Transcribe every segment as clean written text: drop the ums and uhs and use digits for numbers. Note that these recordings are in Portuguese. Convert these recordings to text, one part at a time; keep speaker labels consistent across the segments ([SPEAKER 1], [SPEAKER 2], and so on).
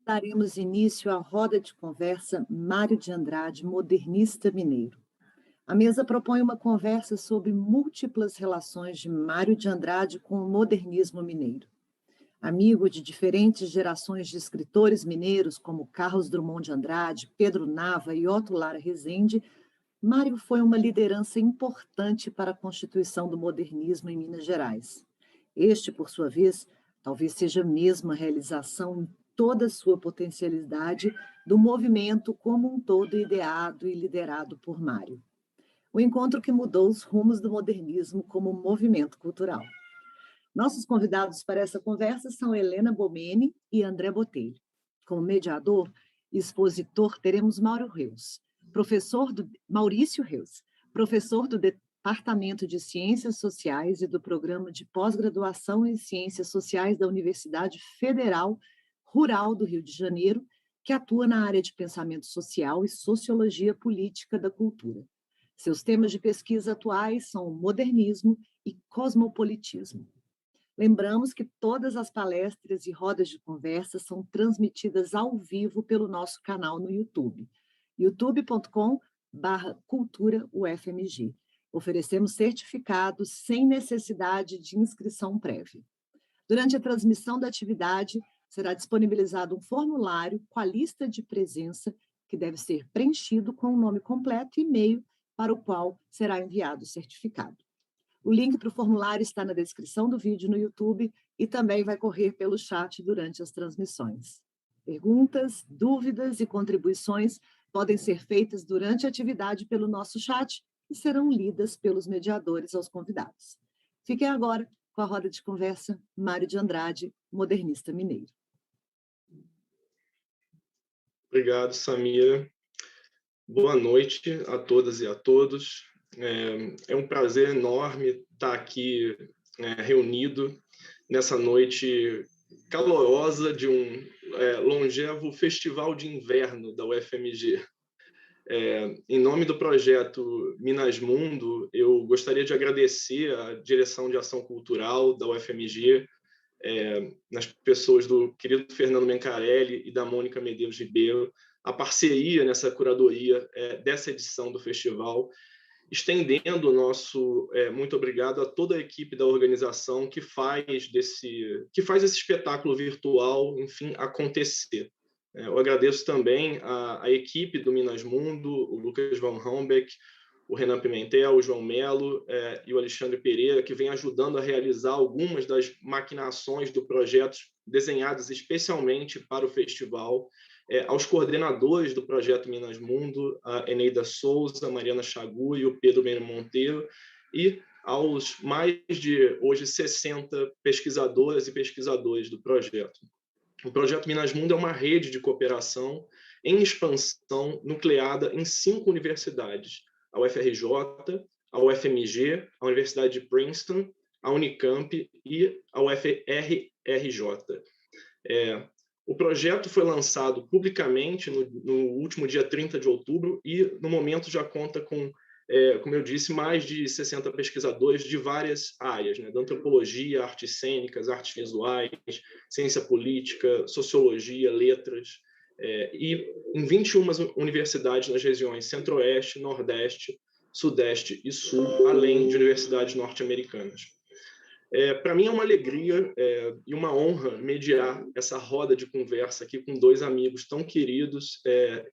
[SPEAKER 1] Daremos início à roda de conversa Mário de Andrade, modernista mineiro. A mesa propõe uma conversa sobre múltiplas relações de Mário de Andrade com o modernismo mineiro. Amigo de diferentes gerações de escritores mineiros, como Carlos Drummond de Andrade, Pedro Nava e Otto Lara Rezende, Mário foi uma liderança importante para a constituição do modernismo em Minas Gerais. Este, por sua vez, talvez seja mesmo a realização em toda a sua potencialidade do movimento como um todo ideado e liderado por Mário. O encontro que mudou os rumos do modernismo como movimento cultural. Nossos convidados para essa conversa são Helena Bomene e André Botelho. Como mediador e expositor, teremos Maurício Reus, professor do Departamento de Ciências Sociais e do Programa de Pós-Graduação em Ciências Sociais da Universidade Federal Rural do Rio de Janeiro, que atua na área de pensamento social e sociologia política da cultura. Seus temas de pesquisa atuais são o modernismo e cosmopolitismo. Lembramos que todas as palestras e rodas de conversa são transmitidas ao vivo pelo nosso canal no YouTube, youtube.com/cultura UFMG. Oferecemos certificados sem necessidade de inscrição prévia. Durante a transmissão da atividade, será disponibilizado um formulário com a lista de presença que deve ser preenchido com o nome completo e e-mail para o qual será enviado o certificado. O link para o formulário está na descrição do vídeo no YouTube e também vai correr pelo chat durante as transmissões. Perguntas, dúvidas e contribuições podem ser feitas durante a atividade pelo nosso chat e serão lidas pelos mediadores aos convidados. Fiquem agora com a roda de conversa Mário de Andrade, modernista mineiro.
[SPEAKER 2] Obrigado, Samira. Boa noite a todas e a todos. É um prazer enorme estar aqui reunido nessa noite calorosa de um longevo festival de inverno da UFMG. Em nome do projeto Minas Mundo, eu gostaria de agradecer à Direção de Ação Cultural da UFMG, nas pessoas do querido Fernando Mencarelli e da Mônica Medeiros Ribeiro, a parceria nessa curadoria dessa edição do festival, estendendo o nosso muito obrigado a toda a equipe da organização que faz esse espetáculo virtual, enfim, acontecer. Eu agradeço também a equipe do Minas Mundo, o Lucas Van Hombeck, o Renan Pimentel, o João Melo e o Alexandre Pereira, que vem ajudando a realizar algumas das maquinações do projeto desenhadas especialmente para o festival, aos coordenadores do projeto Minas Mundo, a Eneida Souza, a Mariana Chagu e o Pedro Mena Monteiro, e aos mais de hoje 60 pesquisadoras e pesquisadores do projeto. O projeto Minas Mundo é uma rede de cooperação em expansão nucleada em 5 universidades: a UFRJ, a UFMG, a Universidade de Princeton, a Unicamp e a UFRJ. O projeto foi lançado publicamente no último dia 30 de outubro e, no momento, já conta com, como eu disse, mais de 60 pesquisadores de várias áreas, da antropologia, artes cênicas, artes visuais, ciência política, sociologia, letras, e em 21 universidades nas regiões Centro-Oeste, Nordeste, Sudeste e Sul, além de universidades norte-americanas. Para mim é uma alegria e uma honra mediar essa roda de conversa aqui com 2 amigos tão queridos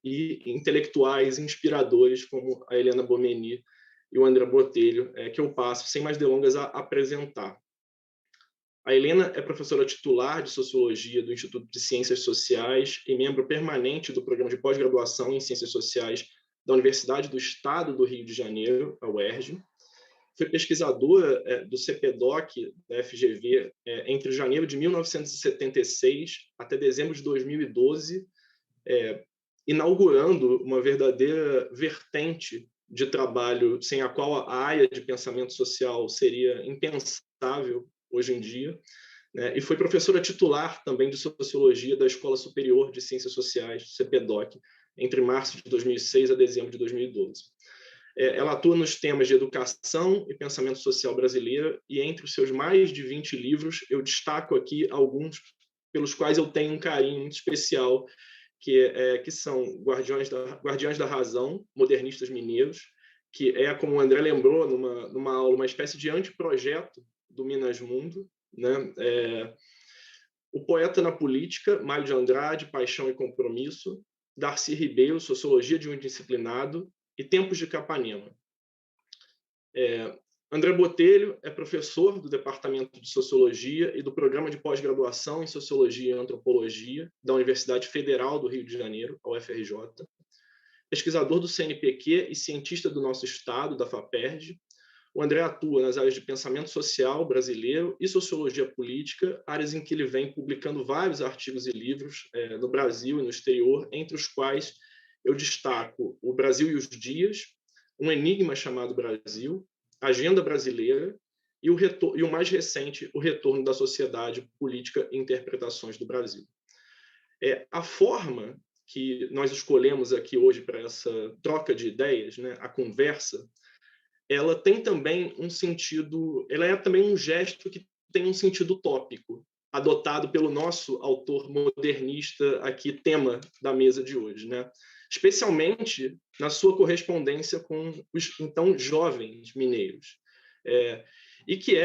[SPEAKER 2] e intelectuais inspiradores como a Helena Bomene e o André Botelho, que eu passo, sem mais delongas, a apresentar. A Helena é professora titular de Sociologia do Instituto de Ciências Sociais e membro permanente do Programa de Pós-Graduação em Ciências Sociais da Universidade do Estado do Rio de Janeiro, a UERJ. Foi pesquisadora do CPDOC, da FGV, entre janeiro de 1976 até dezembro de 2012, inaugurando uma verdadeira vertente de trabalho sem a qual a área de pensamento social seria impensável hoje em dia, e foi professora titular também de Sociologia da Escola Superior de Ciências Sociais, CPDOC, entre março de 2006 a dezembro de 2012. Ela atua nos temas de educação e pensamento social brasileiro e entre os seus mais de 20 livros, eu destaco aqui alguns pelos quais eu tenho um carinho muito especial, que são Guardiões da Razão, modernistas mineiros, que é, como o André lembrou numa aula, uma espécie de anteprojeto do Minas Mundo, né? O Poeta na Política, Mário de Andrade, Paixão e Compromisso, Darcy Ribeiro, Sociologia de um Indisciplinado, e Tempos de Capanema. André Botelho é professor do Departamento de Sociologia e do Programa de Pós-Graduação em Sociologia e Antropologia da Universidade Federal do Rio de Janeiro, a UFRJ, pesquisador do CNPq e cientista do nosso estado, da FAPERJ. O André atua nas áreas de pensamento social brasileiro e sociologia política, áreas em que ele vem publicando vários artigos e livros no Brasil e no exterior, entre os quais eu destaco O Brasil e os Dias, Um Enigma Chamado Brasil, Agenda Brasileira e o mais recente, O Retorno da Sociedade, Política e Interpretações do Brasil. A forma que nós escolhemos aqui hoje para essa troca de ideias, né, a conversa, ela tem também um sentido, ela é também um gesto que tem um sentido utópico, adotado pelo nosso autor modernista aqui, tema da mesa de hoje, né? Especialmente na sua correspondência com os então jovens mineiros. E que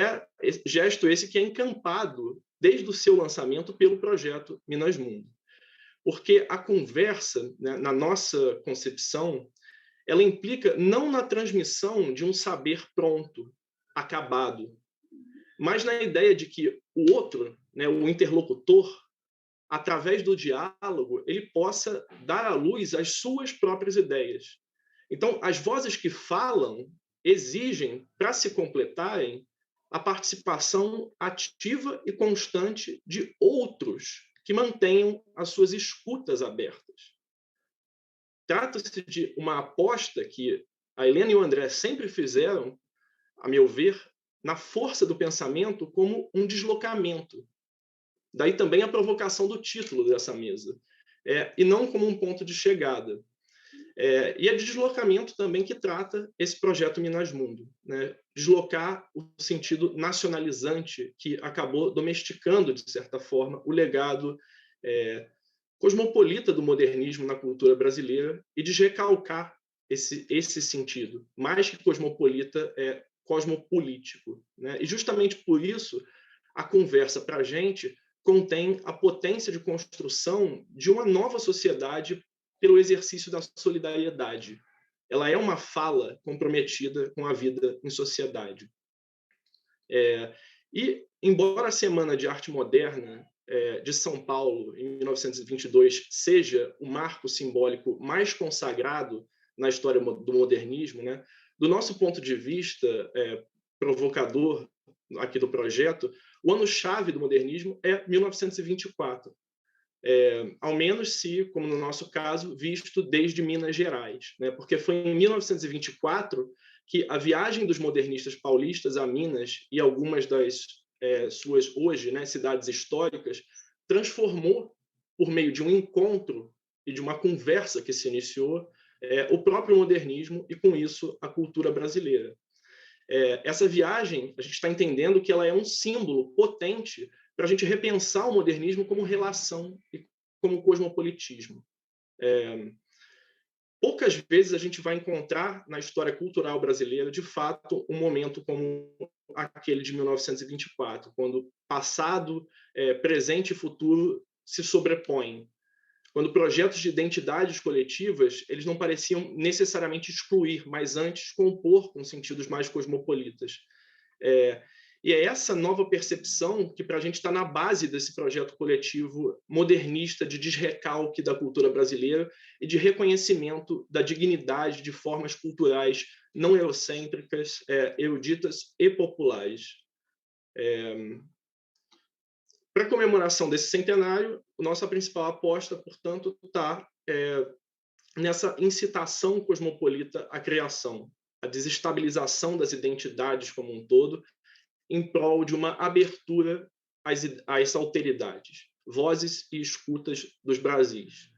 [SPEAKER 2] gesto esse que é encampado desde o seu lançamento pelo projeto Minas Mundo. Porque a conversa, né, na nossa concepção, ela implica não na transmissão de um saber pronto, acabado, mas na ideia de que o outro, né, o interlocutor, através do diálogo, ele possa dar à luz as suas próprias ideias. Então, as vozes que falam exigem, para se completarem, a participação ativa e constante de outros que mantenham as suas escutas abertas. Trata-se de uma aposta que a Helena e o André sempre fizeram, a meu ver, na força do pensamento como um deslocamento. Daí também a provocação do título dessa mesa, e não como um ponto de chegada. E é de deslocamento também que trata esse projeto Minas Mundo, né? Deslocar o sentido nacionalizante que acabou domesticando, de certa forma, o legado cosmopolita do modernismo na cultura brasileira e de recalcar esse sentido. Mais que cosmopolita, é cosmopolítico, né? E justamente por isso, a conversa para a gente contém a potência de construção de uma nova sociedade pelo exercício da solidariedade. Ela é uma fala comprometida com a vida em sociedade. E, embora a Semana de Arte Moderna de São Paulo, em 1922, seja o marco simbólico mais consagrado na história do modernismo, né, do nosso ponto de vista provocador aqui do projeto, o ano-chave do modernismo é 1924. Ao menos se, como no nosso caso, visto desde Minas Gerais, né? Porque foi em 1924 que a viagem dos modernistas paulistas a Minas e algumas das suas, hoje, né, cidades históricas, transformou, por meio de um encontro e de uma conversa que se iniciou, o próprio modernismo e, com isso, a cultura brasileira. Essa viagem, a gente está entendendo que ela é um símbolo potente para a gente repensar o modernismo como relação e como cosmopolitismo. Poucas vezes a gente vai encontrar na história cultural brasileira, de fato, um momento como aquele de 1924, quando passado, presente e futuro se sobrepõem. Quando projetos de identidades coletivas, eles não pareciam necessariamente excluir, mas antes compor com sentidos mais cosmopolitas. E é essa nova percepção que, para a gente, está na base desse projeto coletivo modernista de desrecalque da cultura brasileira e de reconhecimento da dignidade de formas culturais não eurocêntricas, eruditas e populares. Para a comemoração desse centenário, nossa principal aposta, portanto, está nessa incitação cosmopolita à criação, à desestabilização das identidades como um todo, em prol de uma abertura às alteridades, vozes e escutas dos Brasis.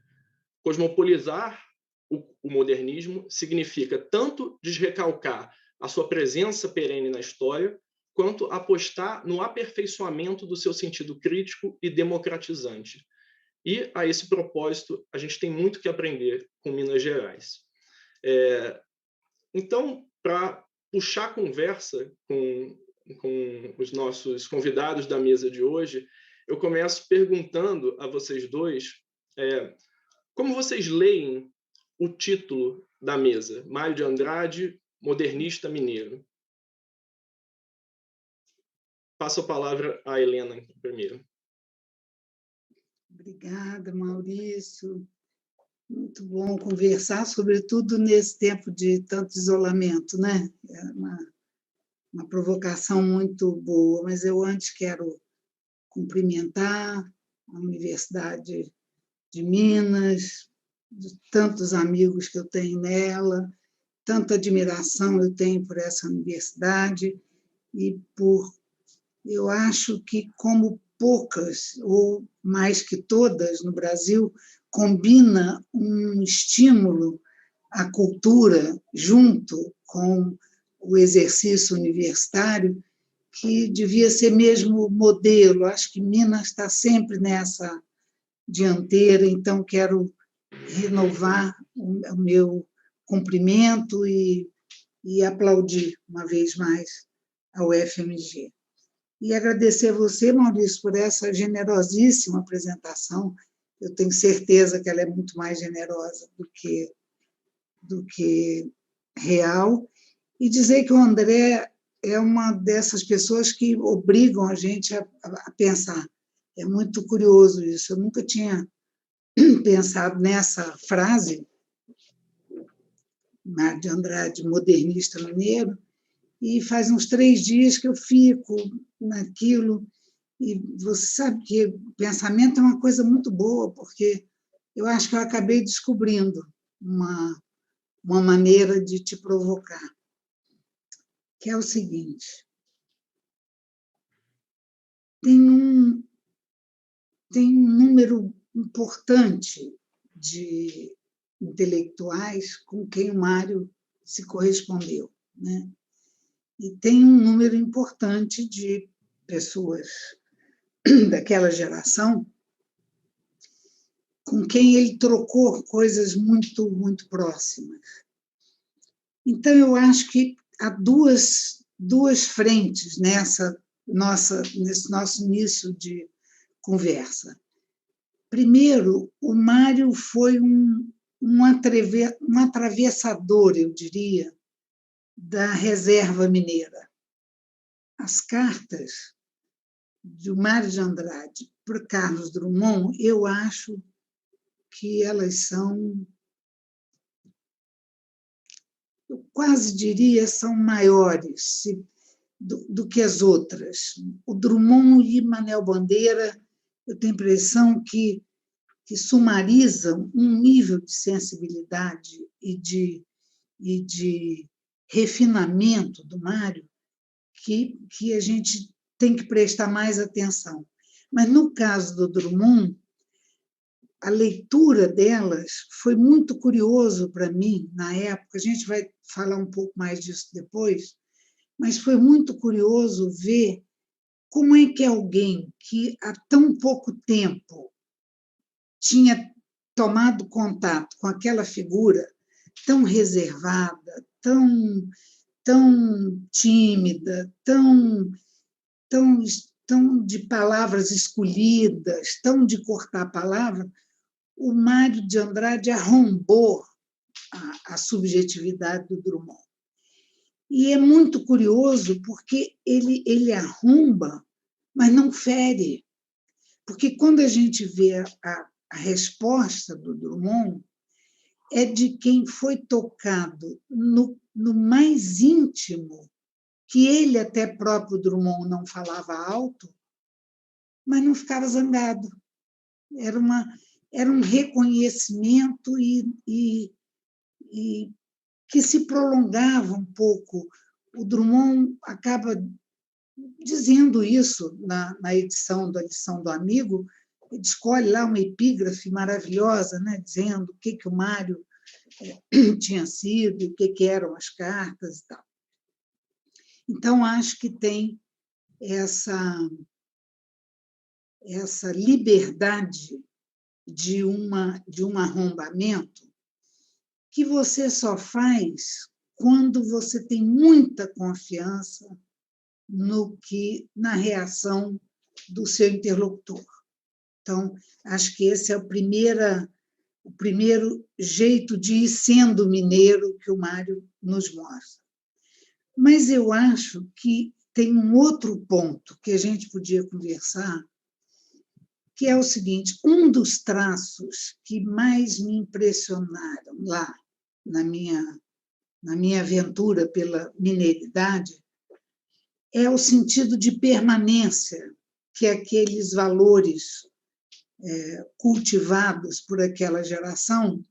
[SPEAKER 2] Cosmopolizar o modernismo significa tanto desrecalcar a sua presença perene na história, quanto apostar no aperfeiçoamento do seu sentido crítico e democratizante. E, a esse propósito, a gente tem muito que aprender com Minas Gerais. Então, para puxar a conversa com os nossos convidados da mesa de hoje, eu começo perguntando a vocês dois como vocês leem o título da mesa, Mário de Andrade, modernista mineiro. Passo a palavra à Helena primeiro.
[SPEAKER 3] Obrigada, Maurício. Muito bom conversar, sobretudo nesse tempo de tanto isolamento, né? É uma provocação muito boa, mas eu antes quero cumprimentar a Universidade de Minas, de tantos amigos que eu tenho nela, tanta admiração eu tenho por essa universidade e eu acho que, como poucas, ou mais que todas no Brasil, combina um estímulo à cultura junto com o exercício universitário que devia ser mesmo modelo. Acho que Minas está sempre nessa dianteira, então quero renovar o meu cumprimento e aplaudir uma vez mais a UFMG. E agradecer a você, Maurício, por essa generosíssima apresentação. Eu tenho certeza que ela é muito mais generosa do que real. E dizer que o André é uma dessas pessoas que obrigam a gente a pensar. É muito curioso isso. Eu nunca tinha pensado nessa frase, Mário de Andrade, modernista mineiro, e faz uns 3 dias que eu fico naquilo, e você sabe que o pensamento é uma coisa muito boa, porque eu acho que eu acabei descobrindo uma maneira de te provocar, que é o seguinte: tem um número importante de intelectuais com quem o Mário se correspondeu, né? E tem um número importante de pessoas daquela geração com quem ele trocou coisas muito, muito próximas. Então, eu acho que há duas frentes nesse nosso início de conversa. Primeiro, o Mário foi um atravessador, eu diria, da reserva mineira. As cartas de Mário de Andrade para Carlos Drummond, eu acho que elas são, eu quase diria, são maiores do que as outras. O Drummond e Manuel Bandeira, eu tenho a impressão que sumarizam um nível de sensibilidade e de refinamento do Mário que a gente tem que prestar mais atenção. Mas, no caso do Drummond, a leitura delas foi muito curioso para mim, na época, a gente vai falar um pouco mais disso depois, mas foi muito curioso ver como é que alguém que há tão pouco tempo tinha tomado contato com aquela figura tão reservada, tão tímida, tão de palavras escolhidas, tão de cortar a palavra, o Mário de Andrade arrombou a subjetividade do Drummond. E é muito curioso porque ele arromba, mas não fere. Porque quando a gente vê a resposta do Drummond, é de quem foi tocado no mais íntimo, que ele até próprio Drummond não falava alto, mas não ficava zangado. Era um reconhecimento e que se prolongava um pouco. O Drummond acaba dizendo isso na edição do Amigo, ele escolhe lá uma epígrafe maravilhosa, né, dizendo o que o Mário tinha sido, o que eram as cartas e tal. Então, acho que tem essa liberdade de um arrombamento que você só faz quando você tem muita confiança na reação do seu interlocutor. Então, acho que esse é o primeiro jeito de ir sendo mineiro que o Mário nos mostra. Mas eu acho que tem um outro ponto que a gente podia conversar, que é o seguinte: um dos traços que mais me impressionaram lá na minha aventura pela mineiridade é o sentido de permanência que aqueles valores cultivados por aquela geração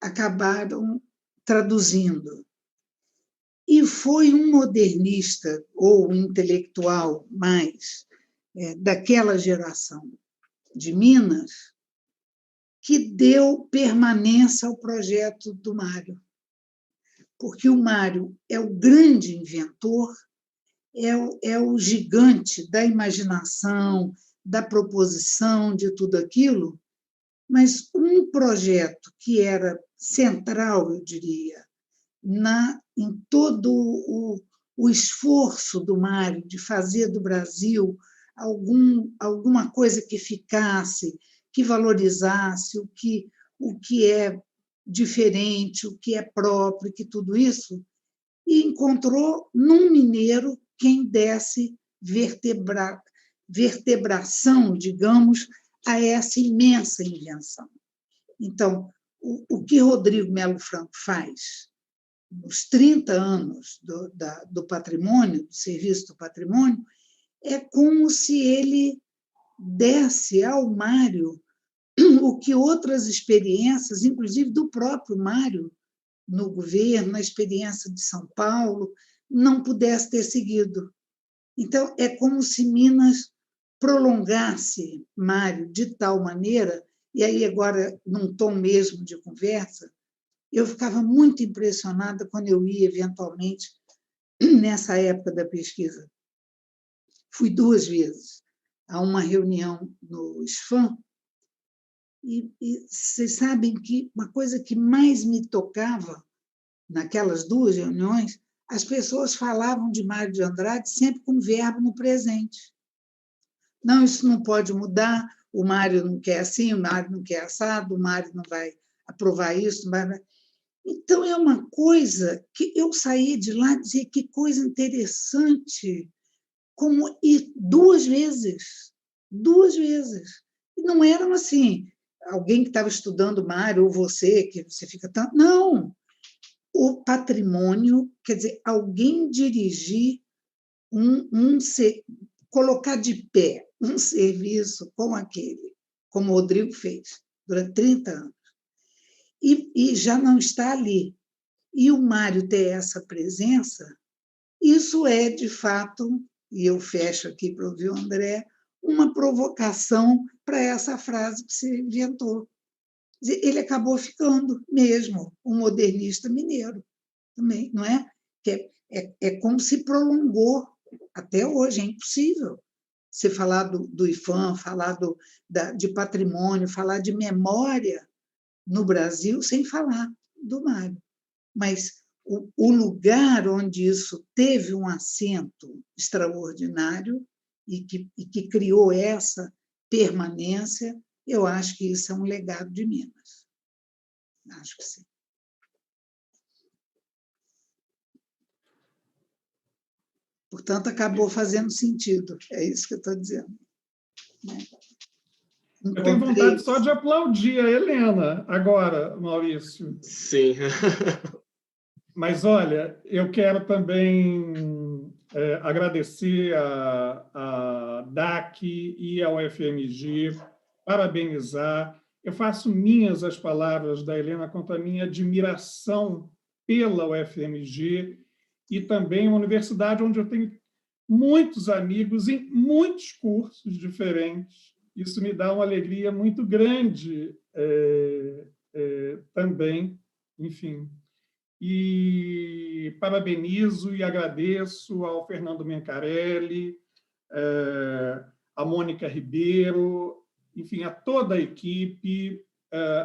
[SPEAKER 3] acabaram traduzindo. E foi um modernista ou um intelectual mais daquela geração de Minas que deu permanência ao projeto do Mário. Porque o Mário é o grande inventor, é o gigante da imaginação, da proposição, de tudo aquilo, mas um projeto que era central, eu diria, em todo o esforço do Mário de fazer do Brasil alguma coisa que ficasse, que valorizasse o que é diferente, o que é próprio, que tudo isso, e encontrou num mineiro quem desse vertebração, digamos, a essa imensa invenção. Então, o que Rodrigo Melo Franco faz nos 30 anos do patrimônio, do serviço do patrimônio, é como se ele desse ao Mário o que outras experiências, inclusive do próprio Mário, no governo, na experiência de São Paulo, não pudesse ter seguido. Então, é como se Minas prolongasse Mário de tal maneira, e aí agora, num tom mesmo de conversa, eu ficava muito impressionada quando eu ia, eventualmente, nessa época da pesquisa. Fui 2 vezes a uma reunião no SFAM, e vocês sabem que uma coisa que mais me tocava naquelas 2 reuniões, as pessoas falavam de Mário de Andrade sempre com verbo no presente. Não, isso não pode mudar, o Mário não quer assim, o Mário não quer assado, o Mário não vai aprovar isso, não vai... Então, é uma coisa que eu saí de lá e dizia que coisa interessante, como ir 2 vezes, 2 vezes. E não eram assim, alguém que estava estudando Mário, ou você, que você fica tanto... Não! O patrimônio, quer dizer, alguém dirigir colocar de pé um serviço como aquele, como o Rodrigo fez durante 30 anos, e já não está ali. E o Mário ter essa presença, isso é, de fato, e eu fecho aqui para ouvir o André, uma provocação para essa frase que você inventou. Ele acabou ficando mesmo um modernista mineiro também, não é? Que é como se prolongou até hoje, é impossível você falar do IFAM, falar de patrimônio, falar de memória no Brasil sem falar do Mário. Mas o lugar onde isso teve um assento extraordinário e que criou essa permanência, eu acho que isso é um legado de Minas. Acho que sim. Portanto, acabou fazendo sentido. É isso que eu estou dizendo.
[SPEAKER 4] Eu tenho vontade só de aplaudir a Helena agora, Maurício.
[SPEAKER 2] Sim.
[SPEAKER 4] Mas, olha, eu quero também agradecer a DAC e ao FMG, parabenizar. Eu faço minhas as palavras da Helena quanto à minha admiração pela UFMG e também uma universidade onde eu tenho muitos amigos em muitos cursos diferentes. Isso me dá uma alegria muito grande também, enfim. e parabenizo e agradeço ao Fernando Mencarelli, a Mônica Ribeiro, enfim, a toda a equipe.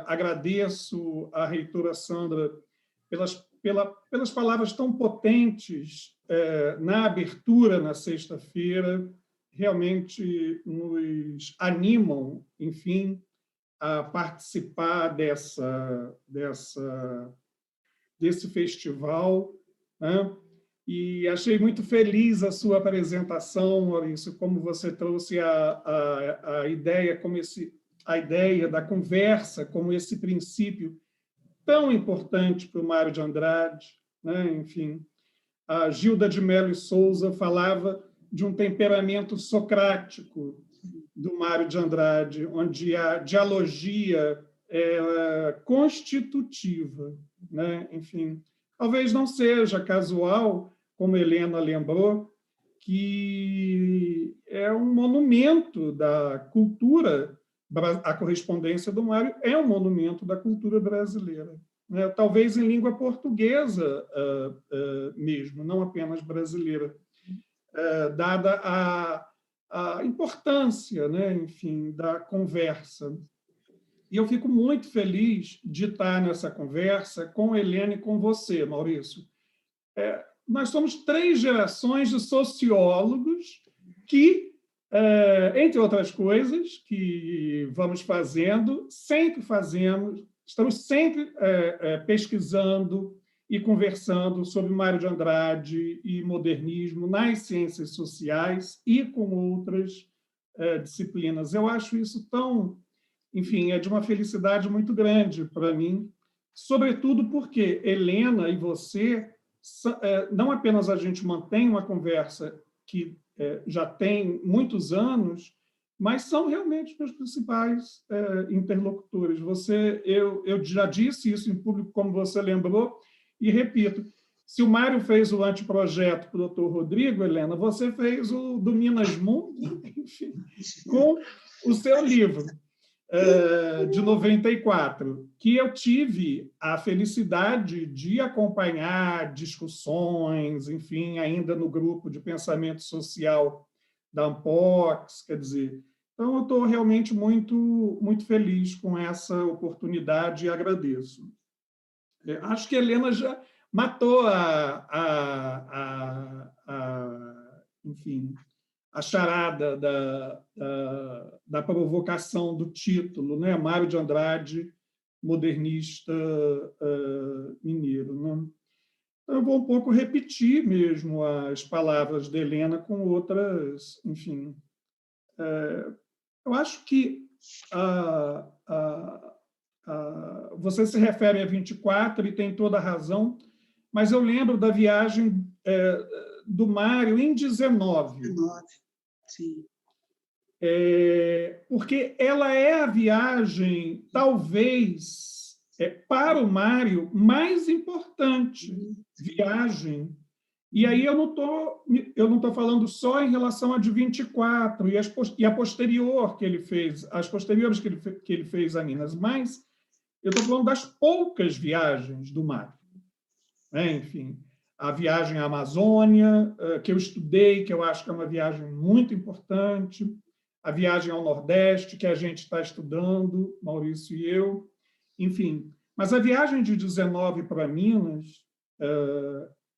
[SPEAKER 4] Agradeço à reitora Sandra pelas palavras tão potentes na abertura, na sexta-feira, realmente nos animam, enfim, a participar desse festival, né? E achei muito feliz a sua apresentação, Maurício, como você trouxe a ideia, a ideia da conversa como esse princípio tão importante para o Mário de Andrade, né? Enfim, a Gilda de Mello e Souza falava de um temperamento socrático do Mário de Andrade, onde a dialogia é constitutiva, né? Enfim, talvez não seja casual, como Helena lembrou, que é um monumento da cultura, a correspondência do Mário é um monumento da cultura brasileira, né? Talvez em língua portuguesa mesmo, não apenas brasileira, dada a importância, né, enfim, da conversa. E eu fico muito feliz de estar nessa conversa com Helena e com você, Maurício. Nós somos 3 gerações de sociólogos que, entre outras coisas que vamos fazendo, estamos sempre pesquisando e conversando sobre Mário de Andrade e modernismo nas ciências sociais e com outras disciplinas. Eu acho isso tão, enfim, é de uma felicidade muito grande para mim, sobretudo porque Helena e você, não apenas a gente mantém uma conversa que já tem muitos anos, mas são realmente meus principais interlocutores. Eu já disse isso em público, como você lembrou, e repito, se o Mário fez o anteprojeto para o doutor Rodrigo, Helena, você fez o do Minas Mundo, enfim, com o seu livro de 94, que eu tive a felicidade de acompanhar discussões, enfim, ainda no grupo de pensamento social da Ampox, quer dizer. Então, eu estou realmente muito, muito feliz com essa oportunidade e agradeço. Acho que a Helena já matou enfim, a charada da provocação do título, né? Mário de Andrade, modernista mineiro. Né? Então, eu vou um pouco repetir mesmo as palavras de Helena com outras, enfim. Eu acho que você se refere a 24 e tem toda a razão, mas eu lembro da viagem do Mário em 19.
[SPEAKER 3] 19, sim.
[SPEAKER 4] Porque ela é a viagem, talvez, para o Mário, mais importante viagem. E aí eu não estou falando só em relação a de 24 e a posterior que ele fez, as posteriores que ele fez a Minas, mas eu estou falando das poucas viagens do Mário. Enfim, a viagem à Amazônia, que eu estudei, que eu acho que é uma viagem muito importante, a viagem ao Nordeste, que a gente está estudando, Maurício e eu, enfim. Mas a viagem de 19 para Minas,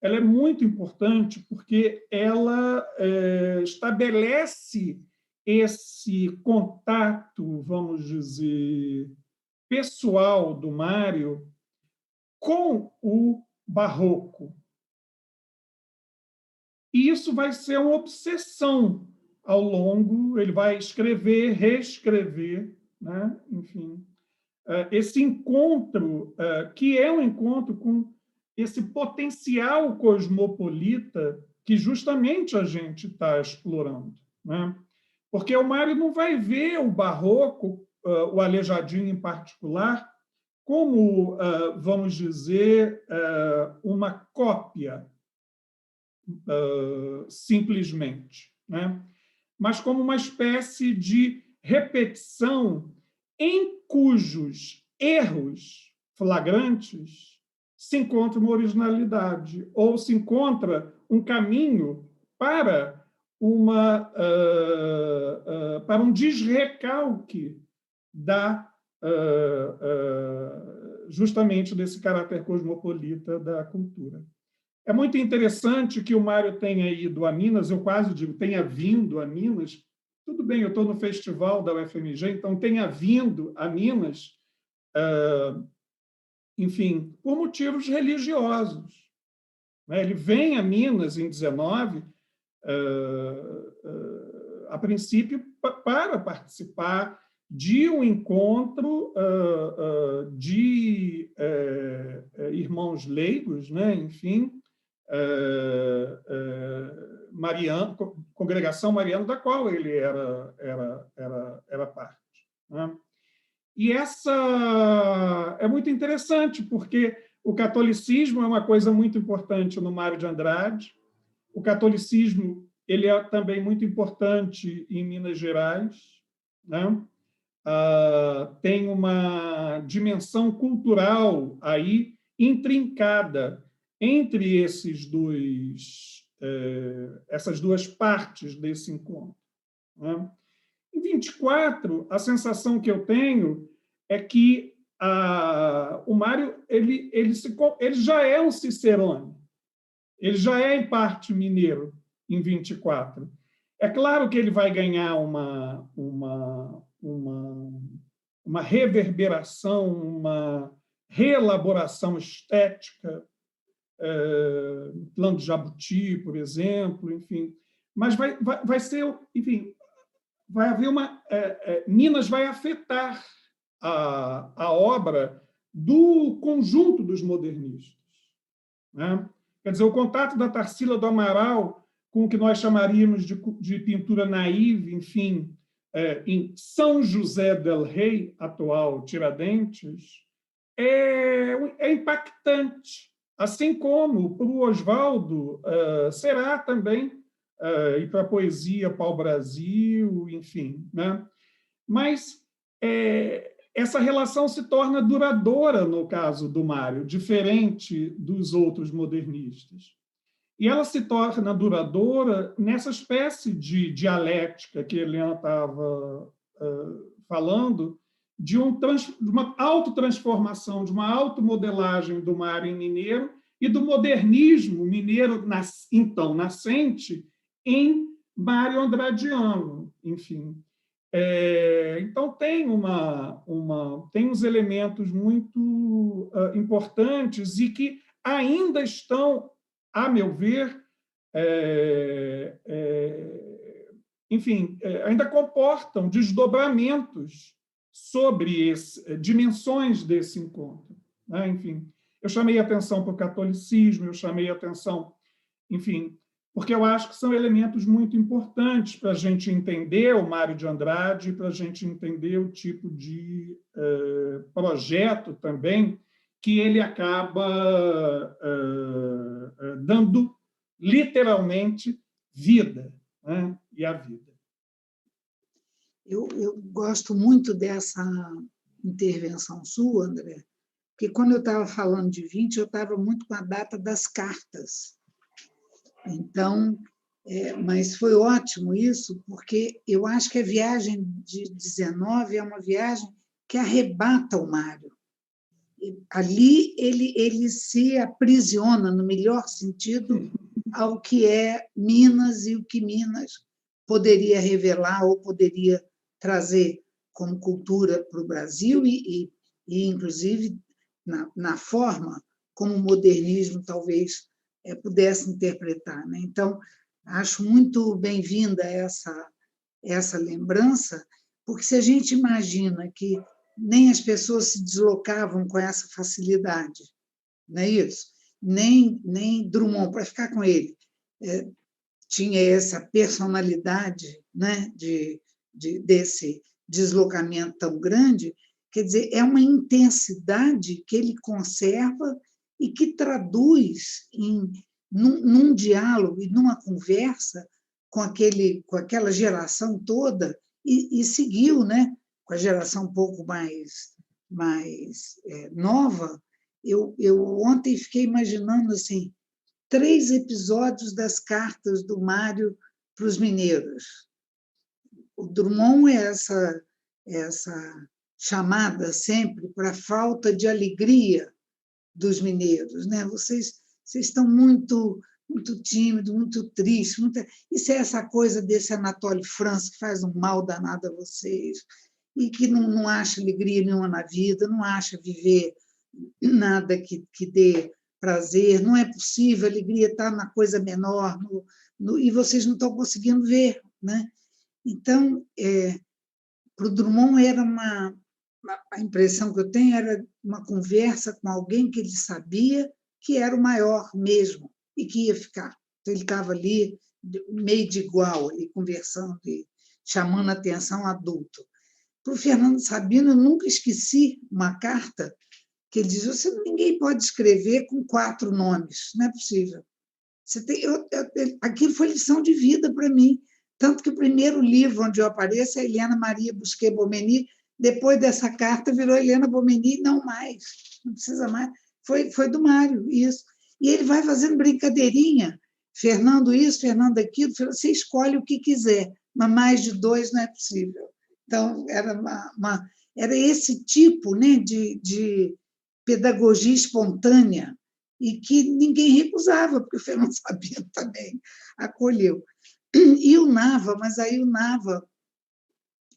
[SPEAKER 4] ela é muito importante porque ela estabelece esse contato, vamos dizer, pessoal do Mário com o barroco. E isso vai ser uma obsessão ao longo, ele vai escrever, reescrever, né? Enfim, esse encontro, que é um encontro com esse potencial cosmopolita que justamente a gente está explorando, né? Porque o Mário não vai ver o barroco, o Aleijadinho em particular, como, vamos dizer, uma cópia, simplesmente, né? Mas como uma espécie de repetição em cujos erros flagrantes se encontra uma originalidade, ou se encontra um caminho para para um desrecalque justamente desse caráter cosmopolita da cultura. É muito interessante que o Mário tenha ido a Minas, eu quase digo, tenha vindo a Minas. Tudo bem, eu estou no festival da UFMG, então tenha vindo a Minas, enfim, por motivos religiosos. Ele vem a Minas em 19, a princípio, para participar de um encontro de irmãos leigos, né? Enfim, congregação mariana, da qual ele era parte. Né? E essa é muito interessante, porque o catolicismo é uma coisa muito importante no Mário de Andrade. O catolicismo ele é também muito importante em Minas Gerais, né? Tem uma dimensão cultural aí intrincada entre essas duas partes desse encontro. Né? Em 24, a sensação que eu tenho é que o Mário ele já é um cicerone, ele já é, em parte, mineiro, em 24. É claro que ele vai ganhar uma reverberação, uma reelaboração estética, Plano de Jabuti, por exemplo, enfim. Mas vai ser, enfim, vai haver Minas vai afetar a obra do conjunto dos modernistas. Né? Quer dizer, o contato da Tarsila do Amaral com o que nós chamaríamos de pintura naive, enfim, em São José del Rei, atual Tiradentes, é impactante, assim como para o Oswaldo será também, e para a poesia pau-brasil, enfim. Né? Mas essa relação se torna duradoura no caso do Mário, diferente dos outros modernistas. E ela se torna duradoura nessa espécie de dialética que a Helena estava falando, de uma autotransformação, de uma automodelagem do Mário em mineiro e do modernismo mineiro, então nascente, em Mário Andradiano, enfim. Então, tem uns elementos muito importantes e que ainda estão, a meu ver, enfim, ainda comportam desdobramentos sobre dimensões desse encontro. Né? Enfim, eu chamei atenção para o catolicismo, eu chamei atenção, enfim, porque eu acho que são elementos muito importantes para a gente entender o Mário de Andrade, para a gente entender o tipo de projeto também que ele acaba dando literalmente vida, né? E a vida.
[SPEAKER 3] Eu gosto muito dessa intervenção sua, André, porque quando eu estava falando de 20, eu estava muito com a data das cartas. Então, mas foi ótimo isso, porque eu acho que a viagem de 19 é uma viagem que arrebata o Mário. Ali ele se aprisiona, no melhor sentido, ao que é Minas e o que Minas poderia revelar ou poderia trazer como cultura para o Brasil e inclusive, na forma como o modernismo talvez pudesse interpretar. Né? Então, acho muito bem-vinda essa lembrança, porque se a gente imagina que nem as pessoas se deslocavam com essa facilidade, não é isso? Nem Drummond, para ficar com ele, tinha essa personalidade, né, desse deslocamento tão grande, quer dizer, é uma intensidade que ele conserva e que traduz num diálogo e numa conversa com aquela geração toda e seguiu, né, com a geração um pouco mais nova, Eu ontem fiquei imaginando assim, 3 episódios das cartas do Mário para os mineiros. O Drummond é essa chamada sempre para a falta de alegria dos mineiros, né? Vocês estão muito tímidos, muito tristes. Isso é essa coisa desse Anatole France que faz um mal danado a vocês e que não acha alegria nenhuma na vida, não acha viver nada que dê prazer, não é possível, a alegria está na coisa menor, e vocês não estão conseguindo ver, né? Então, para o Drummond era a impressão que eu tenho era uma conversa com alguém que ele sabia que era o maior mesmo e que ia ficar. Então, ele estava ali meio de igual, ali, conversando e chamando a atenção adulto. Para o Fernando Sabino, eu nunca esqueci uma carta que ele diz: ninguém pode escrever com 4 nomes, não é possível. Aquilo foi lição de vida para mim. Tanto que o primeiro livro onde eu apareço é Helena Maria Bousquet-Bomeny. Depois dessa carta, virou Helena Bomeny, não mais, não precisa mais. Foi do Mário, isso. E ele vai fazendo brincadeirinha, Fernando isso, Fernando aquilo, você escolhe o que quiser, mas mais de 2 não é possível. Então, era esse tipo, né, de pedagogia espontânea, e que ninguém recusava, porque o Fernando Sabino também acolheu. E o Nava, mas aí o Nava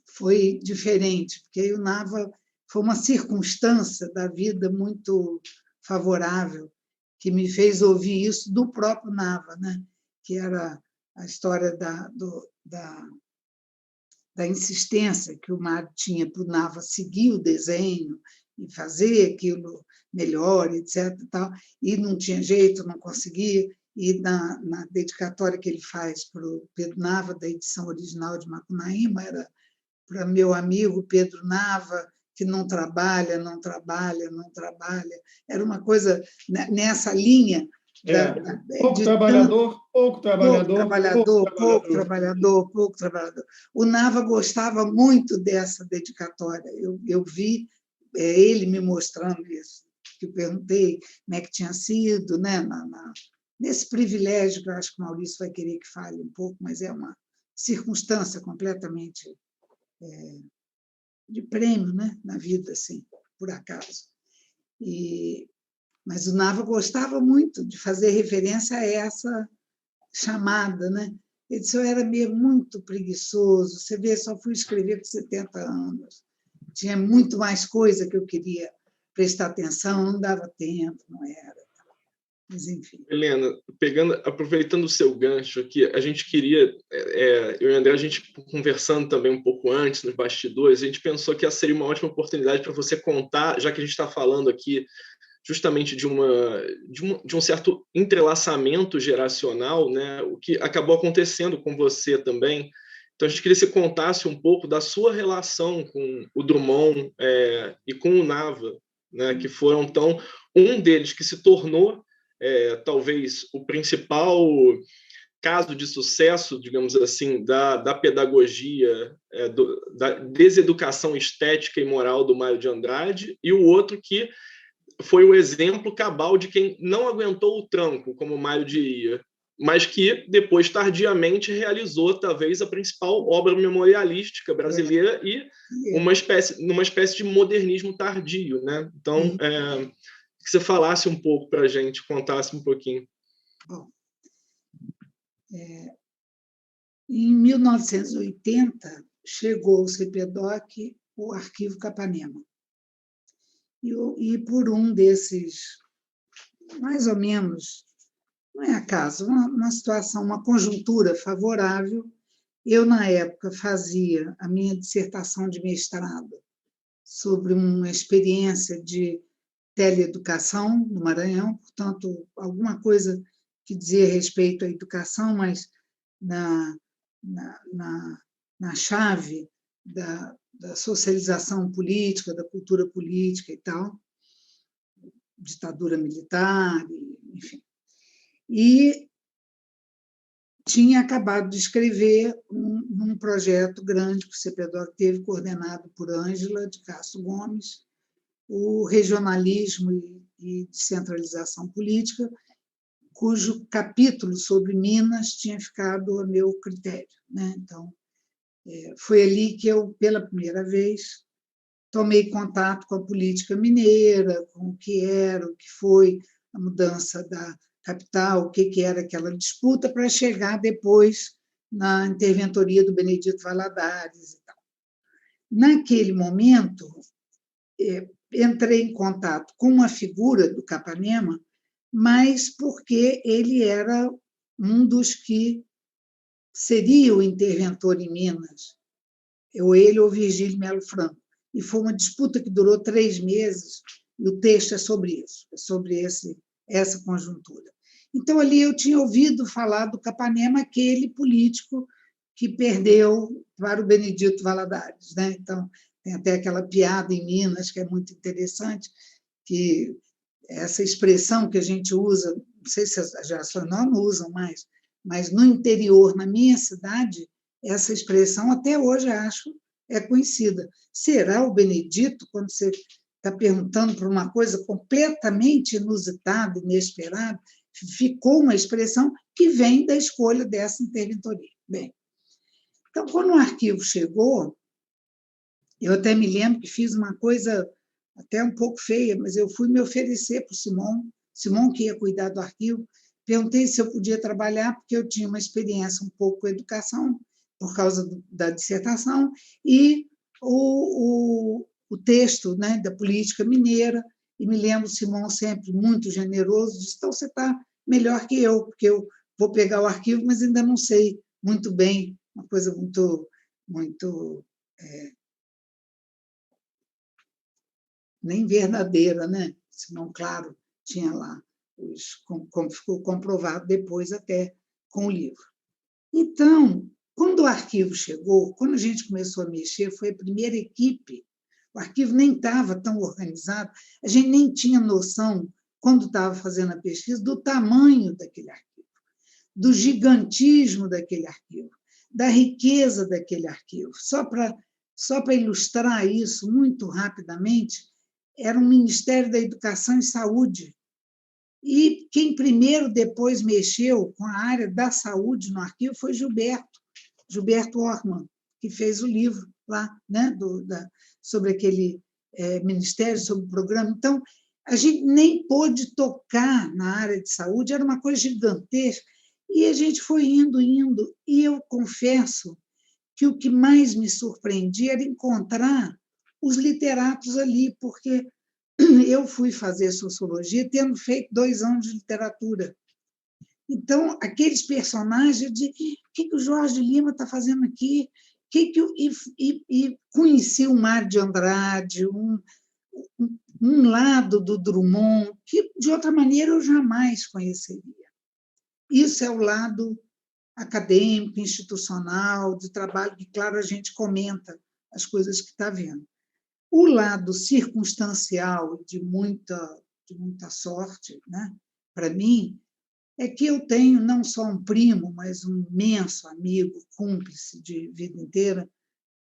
[SPEAKER 3] foi diferente, porque aí o Nava foi uma circunstância da vida muito favorável que me fez ouvir isso do próprio Nava, né? Que era a história da insistência que o Mário tinha para o Nava seguir o desenho e fazer aquilo melhor, etc. E não tinha jeito, não conseguia. E na dedicatória que ele faz para o Pedro Nava, da edição original de Macunaíma, era para meu amigo Pedro Nava, que não trabalha. Era uma coisa nessa linha.
[SPEAKER 4] Pouco trabalhador.
[SPEAKER 3] O Nava gostava muito dessa dedicatória. Eu vi ele me mostrando isso, que eu perguntei como é que tinha sido, né? Nesse privilégio que eu acho que o Maurício vai querer que fale um pouco, mas é uma circunstância completamente de prêmio, né? Na vida, assim, por acaso. Mas o Nava gostava muito de fazer referência a essa chamada, né? Ele disse: eu era meio muito preguiçoso, você vê, só fui escrever com 70 anos. Tinha muito mais coisa que eu queria prestar atenção, não dava tempo, não era. Mas, enfim.
[SPEAKER 2] Helena, aproveitando o seu gancho aqui, a gente queria, eu e o André, a gente conversando também um pouco antes, nos bastidores, a gente pensou que essa seria uma ótima oportunidade para você contar, já que a gente está falando aqui justamente de um certo entrelaçamento geracional, né, o que acabou acontecendo com você também. Então, a gente queria que você contasse um pouco da sua relação com o Drummond e com o Nava, né, que foram, então, um deles que se tornou talvez o principal caso de sucesso, digamos assim, da pedagogia, da deseducação estética e moral do Mário de Andrade, e o outro que foi o exemplo cabal de quem não aguentou o tranco, como o Mário diria, mas que depois, tardiamente, realizou talvez a principal obra memorialística brasileira e numa espécie de modernismo tardio, né? Então, que você falasse um pouco para a gente, contasse um pouquinho.
[SPEAKER 3] Bom, em 1980, chegou ao CPDOC o Arquivo Capanema. E por um desses, mais ou menos, não é acaso, uma situação, uma conjuntura favorável, eu, na época, fazia a minha dissertação de mestrado sobre uma experiência de teleeducação no Maranhão, portanto, alguma coisa que dizia respeito à educação, mas na chave da socialização política, da cultura política e tal, ditadura militar, enfim. E tinha acabado de escrever um projeto grande que o CPDOC teve, coordenado por Ângela de Castro Gomes, o regionalismo e descentralização política, cujo capítulo sobre Minas tinha ficado a meu critério, né? Então, foi ali que eu, pela primeira vez, tomei contato com a política mineira, com o que era, o que foi a mudança da capital, o que era aquela disputa, para chegar depois na interventoria do Benedito Valadares e tal. Naquele momento, entrei em contato com uma figura do Capanema, mas porque ele era um dos que seria o interventor em Minas, ou ele ou Virgílio Melo Franco. E foi uma disputa que durou 3 meses, e o texto é sobre isso, é sobre essa conjuntura. Então, ali eu tinha ouvido falar do Capanema, aquele político que perdeu para o Benedito Valadares, né? Então, tem até aquela piada em Minas, que é muito interessante, que essa expressão que a gente usa, não sei se as gerações não usam mais, mas no interior, na minha cidade, essa expressão até hoje, acho, é conhecida. Será o Benedito, quando você está perguntando por uma coisa completamente inusitada, inesperada, ficou uma expressão que vem da escolha dessa interventoria. Bem, então, quando o arquivo chegou, eu até me lembro que fiz uma coisa até um pouco feia, mas eu fui me oferecer para o Simão, que ia cuidar do arquivo, perguntei se eu podia trabalhar, porque eu tinha uma experiência um pouco com educação, por causa da dissertação, e o texto, né, da política mineira, e me lembro, Simão sempre muito generoso, disse, então você está melhor que eu, porque eu vou pegar o arquivo, mas ainda não sei muito bem, uma coisa muito nem verdadeira, né? Simão, claro, tinha lá, como ficou comprovado depois até com o livro. Então, quando o arquivo chegou, quando a gente começou a mexer, foi a primeira equipe, o arquivo nem estava tão organizado, a gente nem tinha noção, quando estava fazendo a pesquisa, do tamanho daquele arquivo, do gigantismo daquele arquivo, da riqueza daquele arquivo. Só para ilustrar isso muito rapidamente, era um Ministério da Educação e Saúde, e quem primeiro depois mexeu com a área da saúde no arquivo foi Gilberto Orman, que fez o livro lá, né, sobre aquele ministério, sobre o programa. Então, a gente nem pôde tocar na área de saúde, era uma coisa gigantesca, e a gente foi indo, e eu confesso que o que mais me surpreendia era encontrar os literatos ali, porque eu fui fazer sociologia tendo feito 2 anos de literatura. Então, aqueles personagens, o que o Jorge Lima está fazendo aqui? E conheci o Mário de Andrade, um lado do Drummond, que, de outra maneira, eu jamais conheceria. Isso é o lado acadêmico, institucional, de trabalho, que, claro, a gente comenta as coisas que está vendo. O lado circunstancial de muita sorte, né, para mim, é que eu tenho não só um primo, mas um imenso amigo, cúmplice de vida inteira,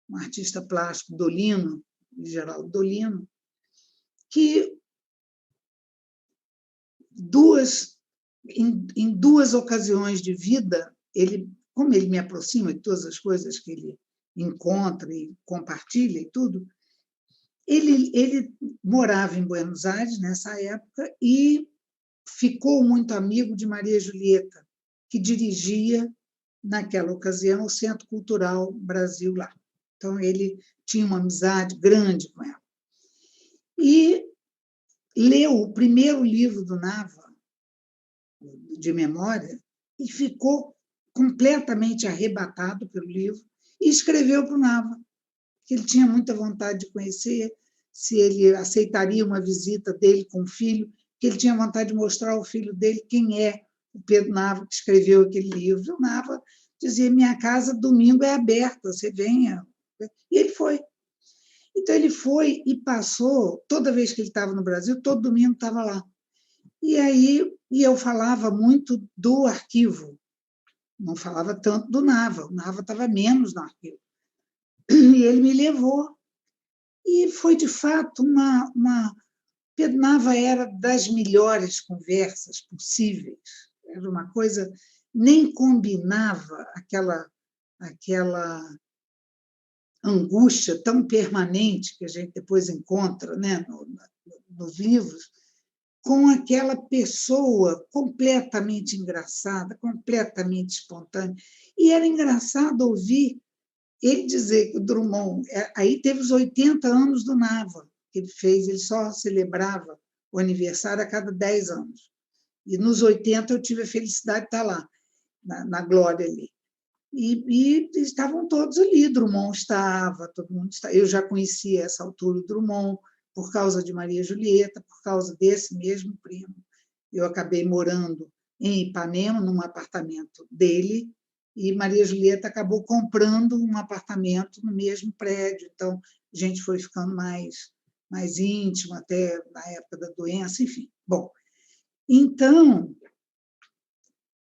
[SPEAKER 3] um artista plástico, Dolino, Geraldo Dolino, que em 2 ocasiões de vida, como ele me aproxima de todas as coisas que ele encontra e compartilha e tudo, ele morava em Buenos Aires nessa época e ficou muito amigo de Maria Julieta, que dirigia, naquela ocasião, o Centro Cultural Brasil lá. Então, ele tinha uma amizade grande com ela. E leu o primeiro livro do Nava, de memória, e ficou completamente arrebatado pelo livro e escreveu para o Nava, que ele tinha muita vontade de conhecer, se ele aceitaria uma visita dele com o filho, que ele tinha vontade de mostrar ao filho dele quem é o Pedro Nava, que escreveu aquele livro. O Nava dizia, minha casa domingo é aberta, você venha. E ele foi. Então, ele foi e passou, toda vez que ele estava no Brasil, todo domingo estava lá. E aí eu falava muito do arquivo, não falava tanto do Nava, o Nava estava menos no arquivo. E ele me levou. E E foi, de fato, Pedro Nava era das melhores conversas possíveis. Era uma coisa, nem combinava aquela angústia tão permanente que a gente depois encontra, né, nos livros, com aquela pessoa completamente engraçada, completamente espontânea. E era engraçado ouvir ele dizer que o Drummond... Aí teve os 80 anos do Nava, que ele fez, ele só celebrava o aniversário a cada 10 anos. E nos 80 eu tive a felicidade de estar lá, na Glória ali. E estavam todos ali, Drummond estava, todo mundo estava. Eu já conhecia essa altura o Drummond, por causa de Maria Julieta, por causa desse mesmo primo. Eu acabei morando em Ipanema, num apartamento dele, e Maria Julieta acabou comprando um apartamento no mesmo prédio. Então, a gente foi ficando mais íntimo, até na época da doença, enfim. Bom, então,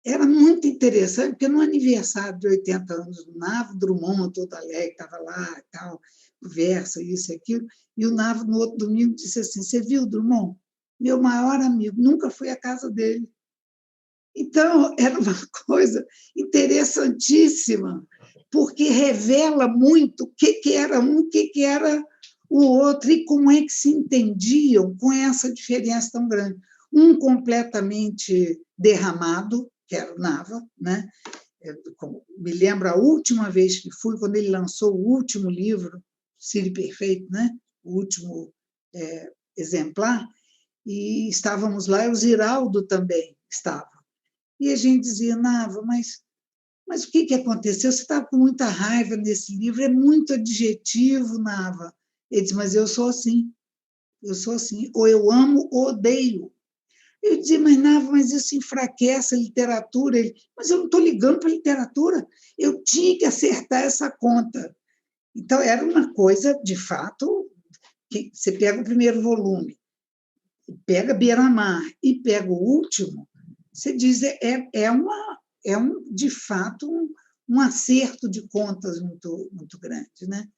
[SPEAKER 3] era muito interessante, porque no aniversário de 80 anos do Nava, Drummond, todo alegre, estava lá e tal, conversa, isso e aquilo, e o Nava, no outro domingo, disse assim: você viu, Drummond? Meu maior amigo, nunca fui à casa dele. Então, era uma coisa interessantíssima, porque revela muito o que era um, o que era o outro, e como é que se entendiam com essa diferença tão grande. Um completamente derramado, que era o Nava, né? Me lembro a última vez que fui, quando ele lançou o último livro, Sírio Perfeito, né? O último exemplar, e estávamos lá, e o Ziraldo também estava. E a gente dizia: Nava, mas o que aconteceu? Você estava com muita raiva nesse livro, é muito adjetivo, Nava. Ele disse: mas eu sou assim, ou eu amo ou odeio. Eu dizia: mas Nava, mas isso enfraquece a literatura. Ele: mas eu não estou ligando para a literatura, eu tinha que acertar essa conta. Então, era uma coisa, de fato, que você pega o primeiro volume, pega Beira-Mar e pega o último, você diz, de fato, um acerto de contas muito grande, né?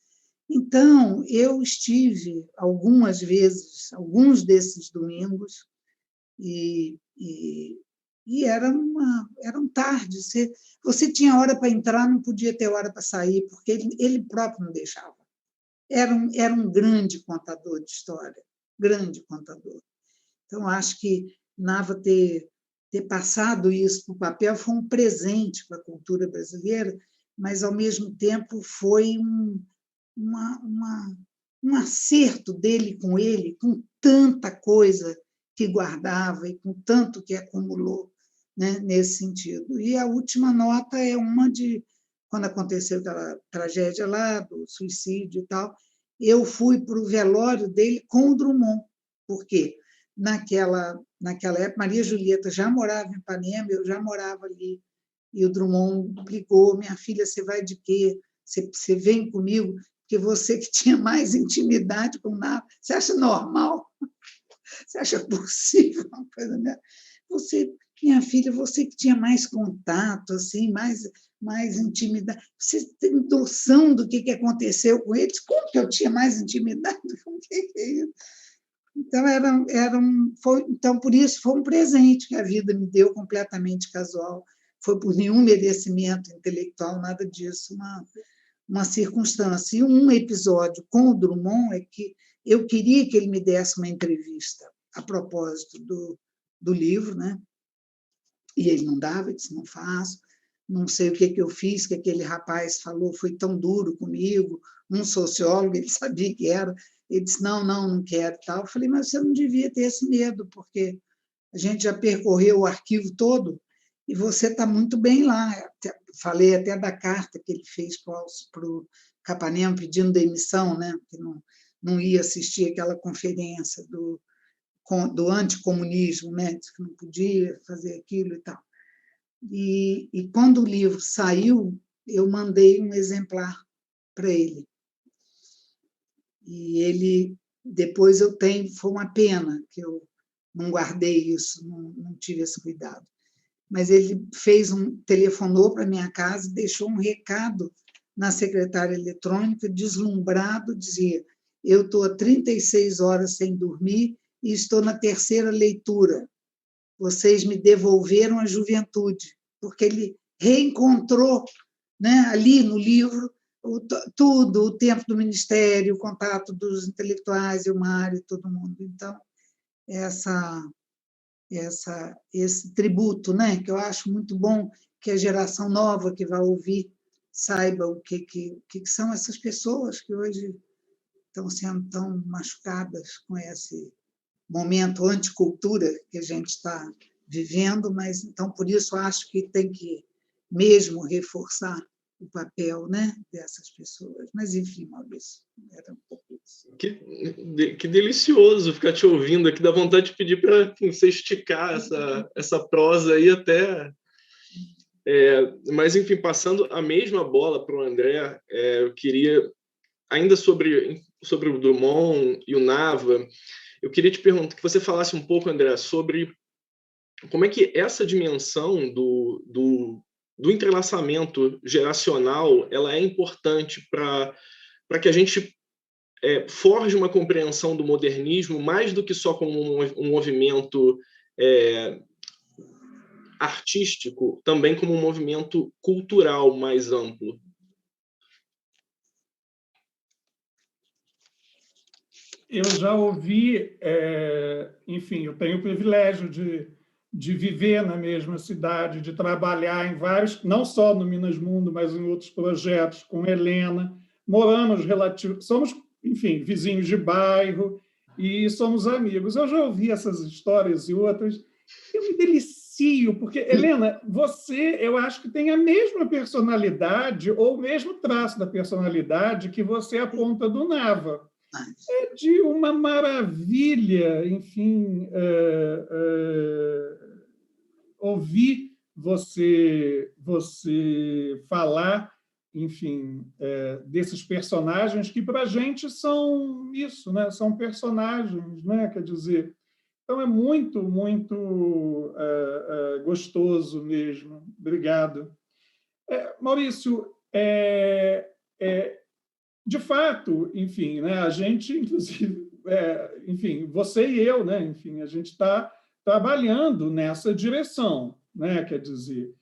[SPEAKER 3] Então, eu estive algumas vezes, alguns desses domingos, e eram tardes. Você tinha hora para entrar, não podia ter hora para sair, porque ele próprio não deixava. Era um grande contador de história, grande contador. Então, acho que Nava ter passado isso para o papel foi um presente para a cultura brasileira, mas, ao mesmo tempo, foi um acerto dele, com tanta coisa que guardava e com tanto que acumulou, né, nesse sentido. E a última nota é uma de quando aconteceu aquela tragédia lá, do suicídio e tal. Eu fui para o velório dele com o Drummond. Por quê? Naquela época, Maria Julieta já morava em Ipanema, eu já morava ali, e o Drummond ligou: minha filha, você vai de quê? Você vem comigo? Porque você que tinha mais intimidade com o Nava, você acha normal? Você acha possível uma coisa dessa? Minha filha, você que tinha mais contato, assim, mais intimidade, você tem noção do que aconteceu com eles? Como que eu tinha mais intimidade? O que é isso? Então, então, por isso, foi um presente que a vida me deu, completamente casual. Foi por nenhum merecimento intelectual, nada disso, uma circunstância. E um episódio com o Drummond é que eu queria que ele me desse uma entrevista a propósito do livro, né? E ele não dava, eu disse: não faço, não sei o que eu fiz, que aquele rapaz falou, foi tão duro comigo, um sociólogo, ele sabia que era. Ele disse: não quero. Tal. Eu falei: mas você não devia ter esse medo, porque a gente já percorreu o arquivo todo e você está muito bem lá. Falei até da carta que ele fez para o Capanema pedindo demissão, né? Que não ia assistir aquela conferência do anticomunismo, né? Disse que não podia fazer aquilo e tal. E quando o livro saiu, eu mandei um exemplar para ele. E ele, depois foi uma pena que eu não guardei isso, não tive esse cuidado. Mas ele telefonou para minha casa, deixou um recado na secretária eletrônica, deslumbrado, dizia: Eu estou há 36 horas sem dormir e estou na terceira leitura. Vocês me devolveram a juventude, porque ele reencontrou, né, ali no livro tudo, o tempo do ministério, o contato dos intelectuais, o Mário, todo mundo. Então, esse tributo, né, que eu acho muito bom que a geração nova que vai ouvir saiba o que são essas pessoas que hoje estão sendo tão machucadas com esse momento anticultura que a gente está vivendo, mas então por isso acho que tem que mesmo reforçar o papel, né, dessas pessoas. Mas enfim, Maurício, era um pouco isso.
[SPEAKER 2] Que delicioso ficar te ouvindo aqui, dá vontade de pedir para você esticar essa prosa aí até. Mas enfim, passando a mesma bola para o André, eu queria ainda sobre o Drummond e o Nava, eu queria te perguntar que você falasse um pouco, André, sobre como é que essa dimensão do entrelaçamento geracional ela é importante para que a gente forje uma compreensão do modernismo mais do que só como um movimento artístico, também como um movimento cultural mais amplo.
[SPEAKER 4] Eu já ouvi, enfim, eu tenho o privilégio de viver na mesma cidade, de trabalhar em vários, não só no Minas Mundo, mas em outros projetos, com Helena. Somos, enfim, vizinhos de bairro e somos amigos. Eu já ouvi essas histórias e outras. Eu me delicio, porque, Helena, você, eu acho que tem a mesma personalidade ou o mesmo traço da personalidade que você aponta do Nava. É de uma maravilha, enfim, ouvir você falar, enfim, desses personagens que para a gente são isso, né? São personagens, né? Quer dizer, então é muito, muito gostoso mesmo. Obrigado. Maurício, de fato, enfim, né, a gente, inclusive, enfim, você e eu, né, enfim, a gente está trabalhando nessa direção, né, quer dizer,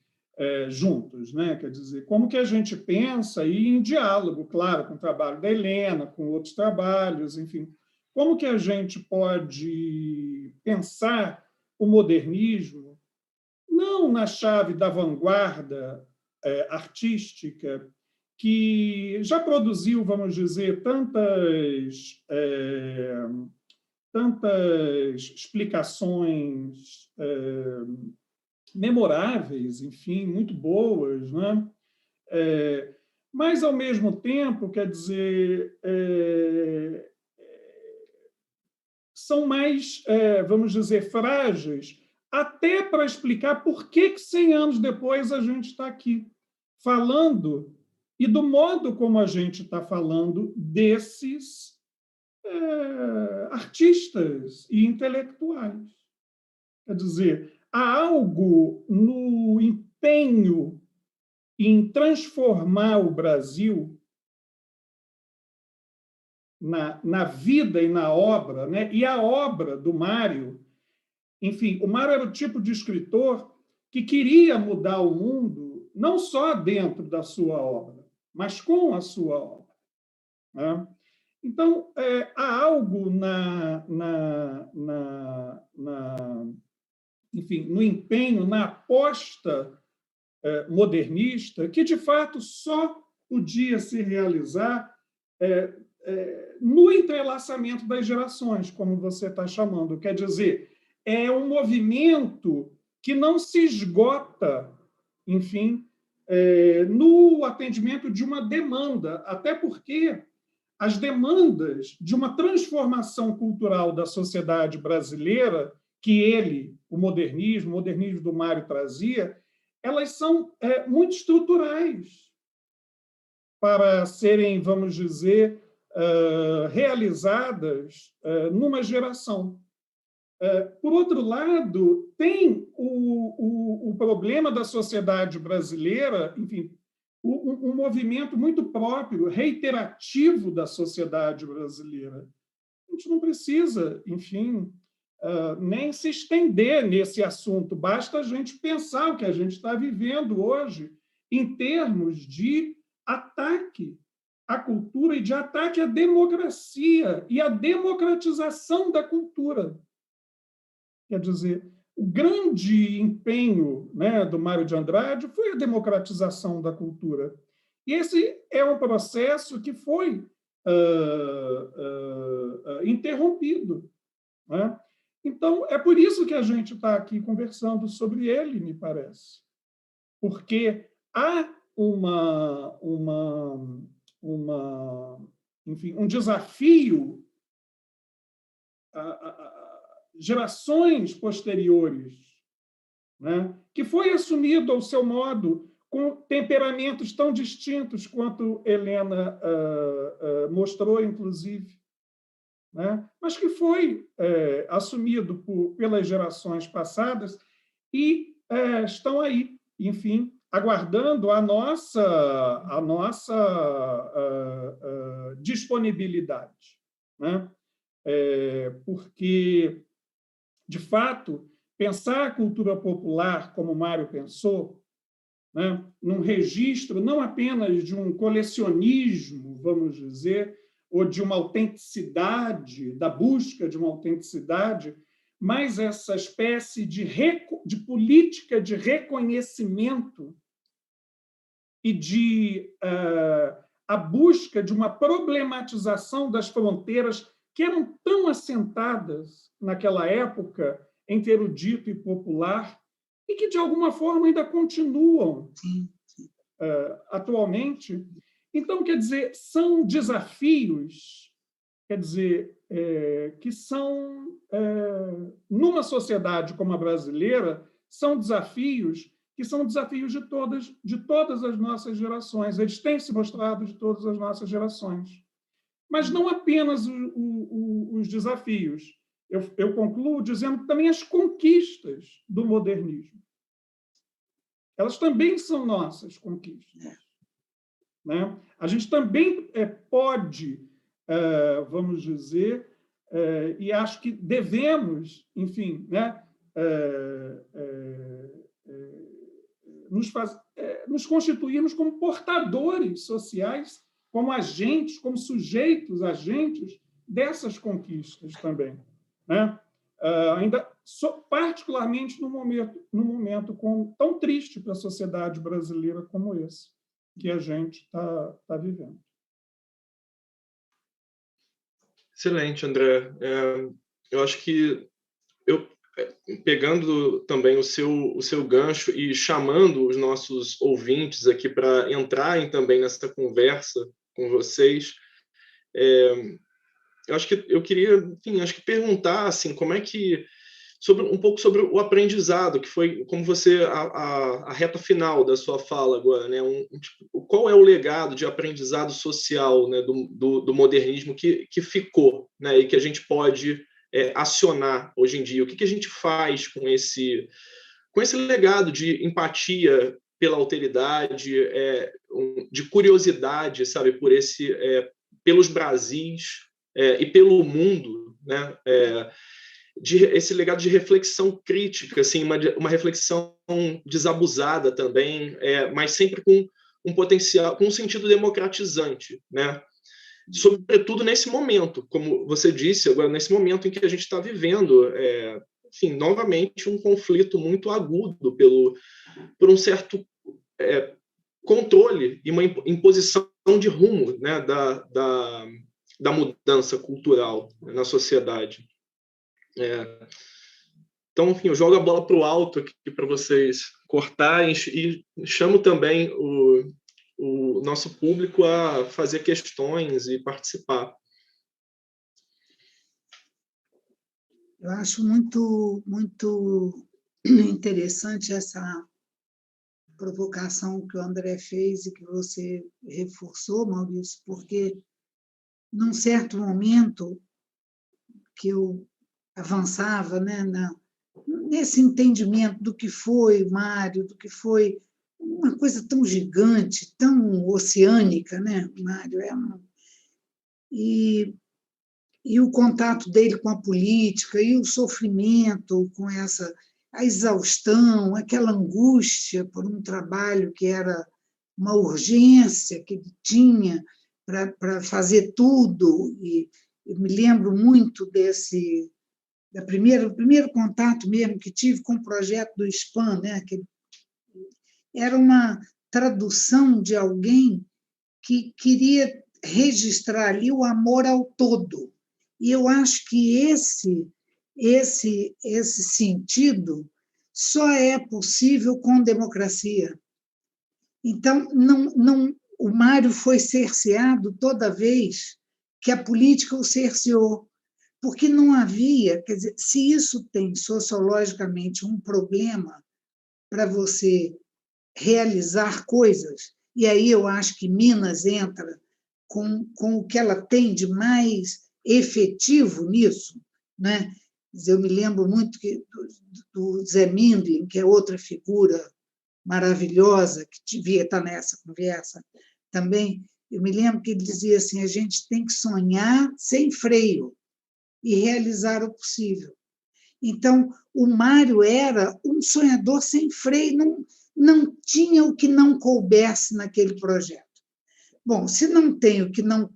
[SPEAKER 4] juntos, né, quer dizer, como que a gente pensa e em diálogo, claro, com o trabalho da Helena, com outros trabalhos, enfim, como que a gente pode pensar o modernismo não na chave da vanguarda artística, que já produziu, vamos dizer, tantas explicações memoráveis, enfim, muito boas, né? Mas, ao mesmo tempo, quer dizer, são mais, vamos dizer, frágeis, até para explicar por que 100 anos depois a gente está aqui falando e do modo como a gente está falando desses artistas e intelectuais. Quer dizer, há algo no empenho em transformar o Brasil na vida e na obra, né? E a obra do Mário, enfim, o Mário era o tipo de escritor que queria mudar o mundo não só dentro da sua obra, mas com a sua obra. Né? Então, há algo enfim, no empenho, na aposta modernista, que, de fato, só podia se realizar no entrelaçamento das gerações, como você está chamando. Quer dizer, é um movimento que não se esgota, enfim, no atendimento de uma demanda, até porque as demandas de uma transformação cultural da sociedade brasileira, que o modernismo do Mário trazia, elas são muito estruturais para serem, vamos dizer, realizadas numa geração. Por outro lado, tem o problema da sociedade brasileira, enfim, um movimento muito próprio, reiterativo da sociedade brasileira. A gente não precisa, enfim, nem se estender nesse assunto, basta a gente pensar o que a gente está vivendo hoje em termos de ataque à cultura e de ataque à democracia e à democratização da cultura. Quer dizer, o grande empenho, né, do Mário de Andrade foi a democratização da cultura. E esse é um processo que foi interrompido, né? Então, é por isso que a gente está aqui conversando sobre ele, me parece. Porque há enfim, um desafio a gerações posteriores, né, que foi assumido ao seu modo, com temperamentos tão distintos quanto Helena mostrou, inclusive, né, mas que foi assumido pelas gerações passadas e estão aí, enfim, aguardando a nossa disponibilidade, né? Porque, de fato, pensar a cultura popular, como Mário pensou, né, num registro não apenas de um colecionismo, vamos dizer, ou de uma autenticidade, da busca de uma autenticidade, mas essa espécie de política de reconhecimento e de a busca de uma problematização das fronteiras que eram tão assentadas naquela época entre erudito e popular e que, de alguma forma, ainda continuam atualmente. Então, quer dizer, são desafios, quer dizer, que são, numa sociedade como a brasileira, são desafios que são desafios de todas as nossas gerações. Eles têm se mostrado de todas as nossas gerações. Mas não apenas os desafios. Eu concluo dizendo que também as conquistas do modernismo. Elas também são nossas conquistas, né? A gente também pode, vamos dizer, e acho que devemos, enfim, né, nos constituirmos como portadores sociais, como agentes, como sujeitos, agentes dessas conquistas também, né? Ainda particularmente num momento tão triste para a sociedade brasileira como esse que a gente está vivendo.
[SPEAKER 2] Excelente, André. Eu acho que pegando também o seu gancho e chamando os nossos ouvintes aqui para entrarem também nessa conversa com vocês, eu acho que eu queria, enfim, acho que perguntar assim, como é que um pouco sobre o aprendizado, que foi como você a reta final da sua fala agora, né? Qual é o legado de aprendizado social, né, do modernismo que ficou, né, e que a gente pode acionar hoje em dia? O que a gente faz com esse legado de empatia pela alteridade, de curiosidade, sabe, pelos Brasis e pelo mundo, né? Esse legado de reflexão crítica, assim, uma reflexão desabusada também, mas sempre com um potencial, com um sentido democratizante, né? Sobretudo nesse momento, como você disse, agora nesse momento em que a gente está vivendo, enfim, novamente um conflito muito agudo por um certo controle e uma imposição de rumo, né, da mudança cultural na sociedade. Então, enfim, eu jogo a bola para o alto aqui para vocês cortarem e chamo também o nosso público a fazer questões e participar.
[SPEAKER 3] Eu acho muito, muito interessante essa provocação que o André fez e que você reforçou, Maurício, porque, num certo momento que eu avançava, né, nesse entendimento do que foi Mário, do que foi uma coisa tão gigante, tão oceânica, né, Mário? E o contato dele com a política, e o sofrimento com a exaustão, aquela angústia por um trabalho que era uma urgência que ele tinha para fazer tudo. E eu me lembro muito do primeiro contato mesmo que tive com o projeto do SPAN, né? Que era uma tradução de alguém que queria registrar ali o amor ao todo. E eu acho que esse sentido só é possível com democracia. Então, o Mário foi cerceado toda vez que a política o cerceou, porque não havia, quer dizer, se isso tem sociologicamente um problema para você realizar coisas, e aí eu acho que Minas entra com o que ela tem de mais efetivo nisso, né? Eu me lembro muito do Zé Mindlin, que é outra figura maravilhosa, que devia estar nessa conversa também. Eu me lembro que ele dizia assim: a gente tem que sonhar sem freio e realizar o possível. Então, o Mário era um sonhador sem freio, não tinha o que não coubesse naquele projeto. Bom, se não tem o que não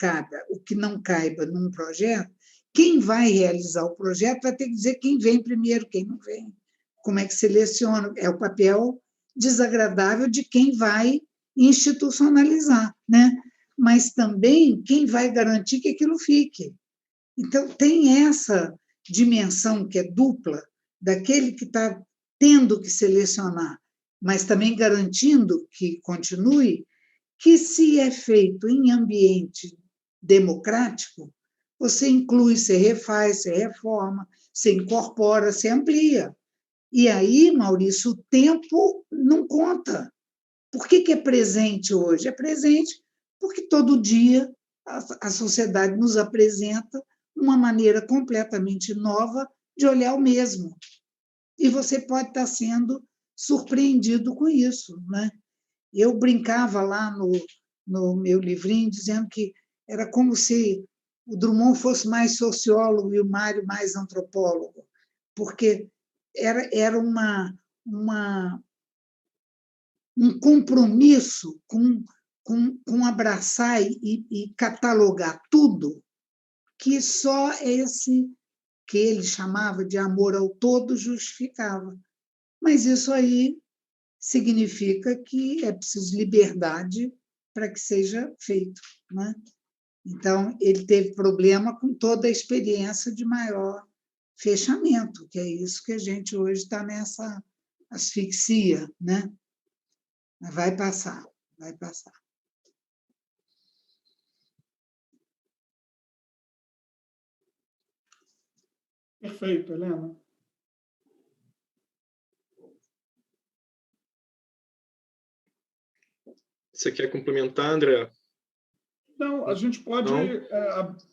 [SPEAKER 3] caiba num projeto, quem vai realizar o projeto vai ter que dizer quem vem primeiro, quem não vem. Como é que seleciona? É o papel desagradável de quem vai institucionalizar, né? Mas também quem vai garantir que aquilo fique. Então, tem essa dimensão que é dupla, daquele que está tendo que selecionar, mas também garantindo que continue, que se é feito em ambiente democrático, você inclui, você refaz, você reforma, você incorpora, você amplia. E aí, Maurício, o tempo não conta. Por que é presente hoje? É presente porque todo dia a sociedade nos apresenta uma maneira completamente nova de olhar o mesmo. E você pode estar sendo surpreendido com isso, né? Eu brincava lá no meu livrinho dizendo que era como se o Drummond fosse mais sociólogo e o Mário mais antropólogo, porque era um compromisso com abraçar e catalogar tudo, que só esse que ele chamava de amor ao todo justificava. Mas isso aí significa que é preciso liberdade para que seja feito, né? Então, ele teve problema com toda a experiência de maior fechamento, que é isso que a gente hoje está nessa asfixia, né? Mas vai passar, vai passar.
[SPEAKER 4] Perfeito, Helena.
[SPEAKER 2] Você quer complementar, André?
[SPEAKER 4] Não, a gente pode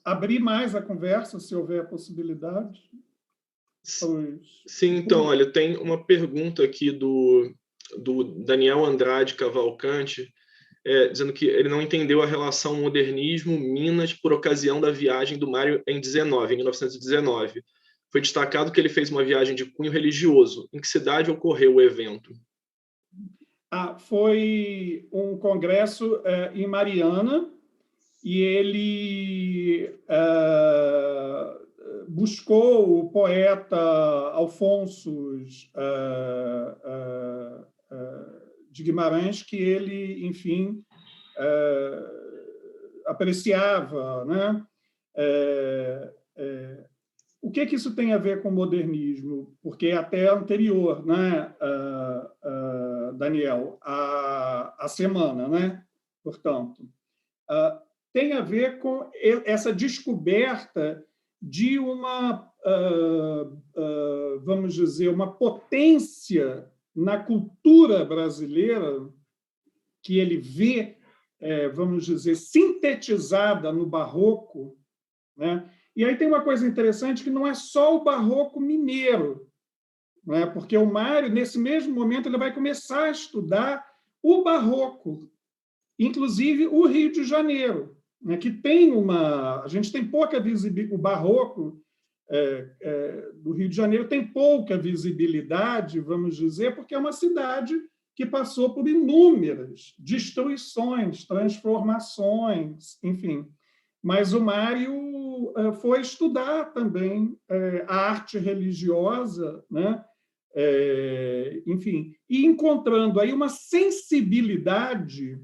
[SPEAKER 4] abrir mais a conversa, se houver a possibilidade.
[SPEAKER 2] Sim, então, olha, tem uma pergunta aqui do Daniel Andrade Cavalcante, dizendo que ele não entendeu a relação modernismo-Minas por ocasião da viagem do Mário em 1919. Foi destacado que ele fez uma viagem de cunho religioso. Em que cidade ocorreu o evento?
[SPEAKER 4] Foi um congresso em Mariana, e ele buscou o poeta Alfonso de Guimarães, que ele, enfim, apreciava, né? O que isso tem a ver com modernismo? Porque é até anterior, né, Daniel, a semana, né? Portanto, tem a ver com essa descoberta de uma, vamos dizer, uma potência na cultura brasileira que ele vê, vamos dizer, sintetizada no barroco, né? E aí tem uma coisa interessante, que não é só o barroco mineiro, né? Porque o Mário, nesse mesmo momento, ele vai começar a estudar o barroco, inclusive o Rio de Janeiro, né, que tem a gente tem pouca visibilidade, o barroco do Rio de Janeiro tem pouca visibilidade, vamos dizer, porque é uma cidade que passou por inúmeras destruições, transformações, enfim. Mas o Mário foi estudar também a arte religiosa, né? Enfim, e encontrando aí uma sensibilidade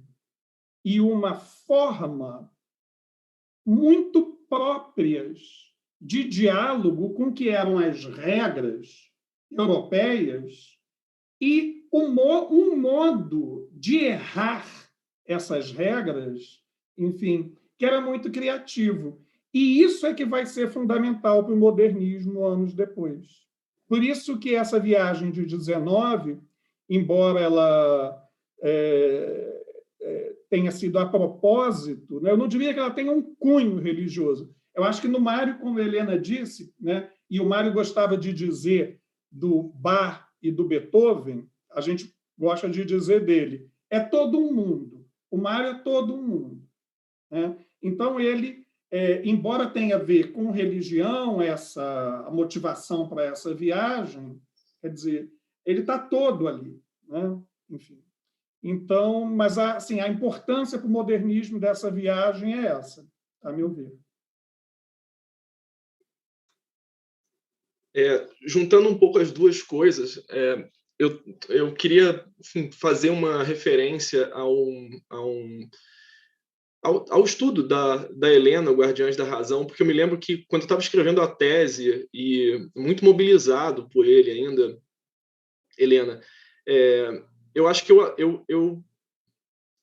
[SPEAKER 4] e uma forma muito próprias de diálogo com o que eram as regras europeias e um modo de errar essas regras, enfim, que era muito criativo. E isso é que vai ser fundamental para o modernismo anos depois. Por isso que essa viagem de 19, embora ela tenha sido a propósito, né, eu não diria que ela tenha um cunho religioso. Eu acho que no Mário, como a Helena disse, né, e o Mário gostava de dizer do Bach e do Beethoven, a gente gosta de dizer dele, é todo um mundo. O Mário é todo um mundo, né? Então, ele, embora tenha a ver com religião, a motivação para essa viagem, quer dizer, ele está todo ali, né? Enfim. Então, mas assim, a importância para o modernismo dessa viagem é essa, a meu ver.
[SPEAKER 2] Juntando um pouco as duas coisas, eu queria, enfim, fazer uma referência ao estudo da Helena, o Guardiões da Razão, porque eu me lembro que, quando eu estava escrevendo a tese, e muito mobilizado por ele ainda, Helena, eu acho que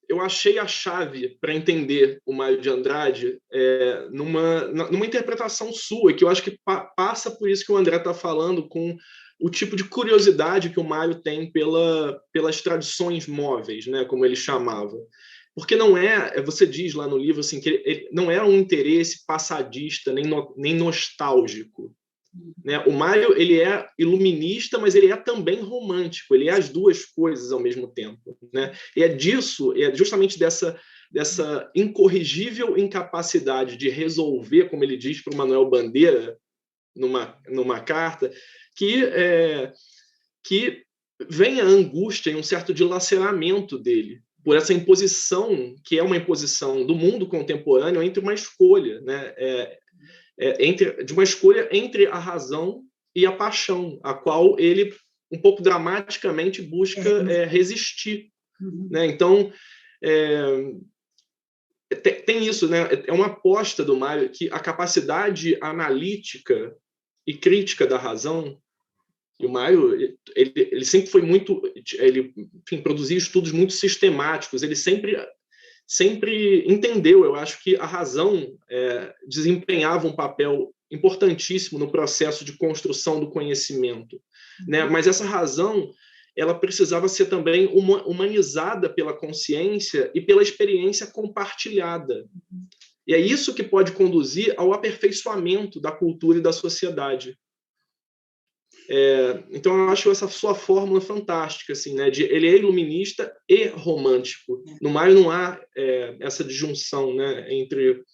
[SPEAKER 2] eu achei a chave para entender o Mário de Andrade numa interpretação sua, que eu acho que passa por isso que o André está falando, com o tipo de curiosidade que o Mário tem pelas tradições móveis, né, como ele chamava. Porque não você diz lá no livro assim, que ele não é um interesse passadista nem nostálgico. Né? O Mário, ele é iluminista, mas ele é também romântico, ele é as duas coisas ao mesmo tempo. Né? E é justamente dessa incorrigível incapacidade de resolver, como ele diz para o Manuel Bandeira, numa carta, que vem a angústia e um certo dilaceramento dele, por essa imposição, que é uma imposição do mundo contemporâneo entre uma escolha, né? De uma escolha entre a razão e a paixão, a qual ele, um pouco dramaticamente, busca resistir. Né? Então, tem isso, né? É uma aposta do Mário que a capacidade analítica e crítica da razão, e o Mário, ele sempre foi muito, enfim, produzia estudos muito sistemáticos, ele sempre entendeu, eu acho, que a razão desempenhava um papel importantíssimo no processo de construção do conhecimento, né? Mas essa razão, ela precisava ser também humanizada pela consciência e pela experiência compartilhada. E é isso que pode conduzir ao aperfeiçoamento da cultura e da sociedade. Então, eu acho essa sua fórmula fantástica, assim, né? Ele é iluminista e romântico. No Mário não há essa disjunção, né? Entre...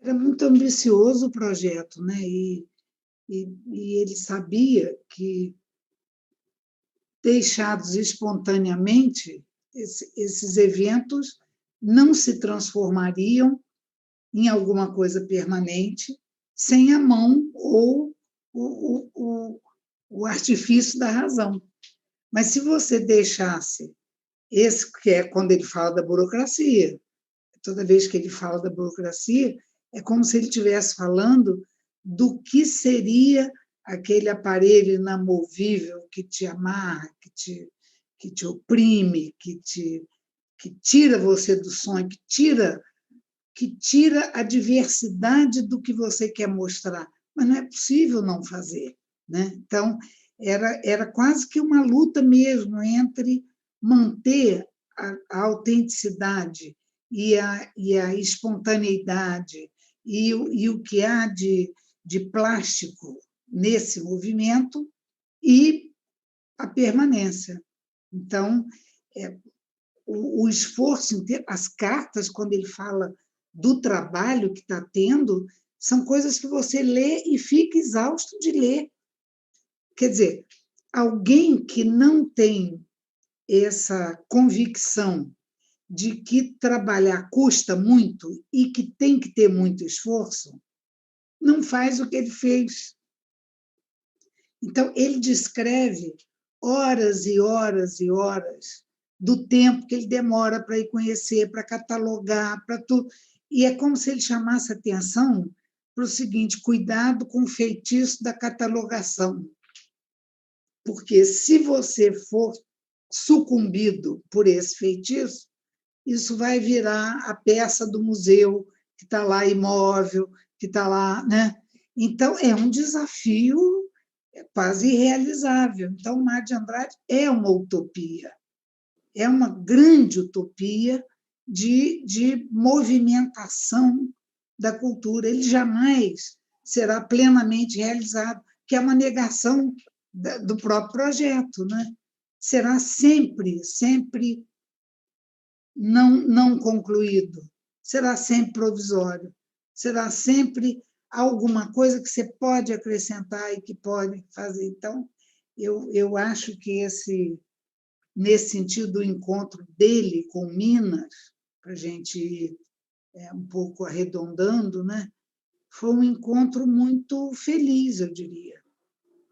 [SPEAKER 3] Era muito ambicioso o projeto, né? E ele sabia que, deixados espontaneamente, esses eventos não se transformariam em alguma coisa permanente sem a mão ou o artifício da razão. Mas se você deixasse esse, que é quando ele fala da burocracia, toda vez que ele fala da burocracia, é como se ele estivesse falando do que seria aquele aparelho inamovível que te amarra, que te oprime, que tira você do sonho, que tira a diversidade do que você quer mostrar. Mas não é possível não fazer. Né? Então, era quase que uma luta mesmo entre manter a autenticidade e a espontaneidade e o que há de plástico nesse movimento e a permanência. Então, o esforço inteiro, as cartas, quando ele fala do trabalho que está tendo, são coisas que você lê e fica exausto de ler. Quer dizer, alguém que não tem essa convicção de que trabalhar custa muito e que tem que ter muito esforço, não faz o que ele fez. Então, ele descreve horas e horas e horas do tempo que ele demora para ir conhecer, para catalogar, para tudo. E é como se ele chamasse atenção para o seguinte: cuidado com o feitiço da catalogação. Porque se você for sucumbido por esse feitiço, isso vai virar a peça do museu que está lá imóvel, que está lá, né? Então, é um desafio quase irrealizável. Então, o Mário de Andrade é uma utopia, é uma grande utopia de movimentação da cultura. Ele jamais será plenamente realizado, que é uma negação do próprio projeto, né? Será sempre não concluído, será sempre provisório, será sempre alguma coisa que você pode acrescentar e que pode fazer. Então, eu acho que nesse sentido, o encontro dele com Minas, para a gente ir um pouco arredondando, né, foi um encontro muito feliz, eu diria,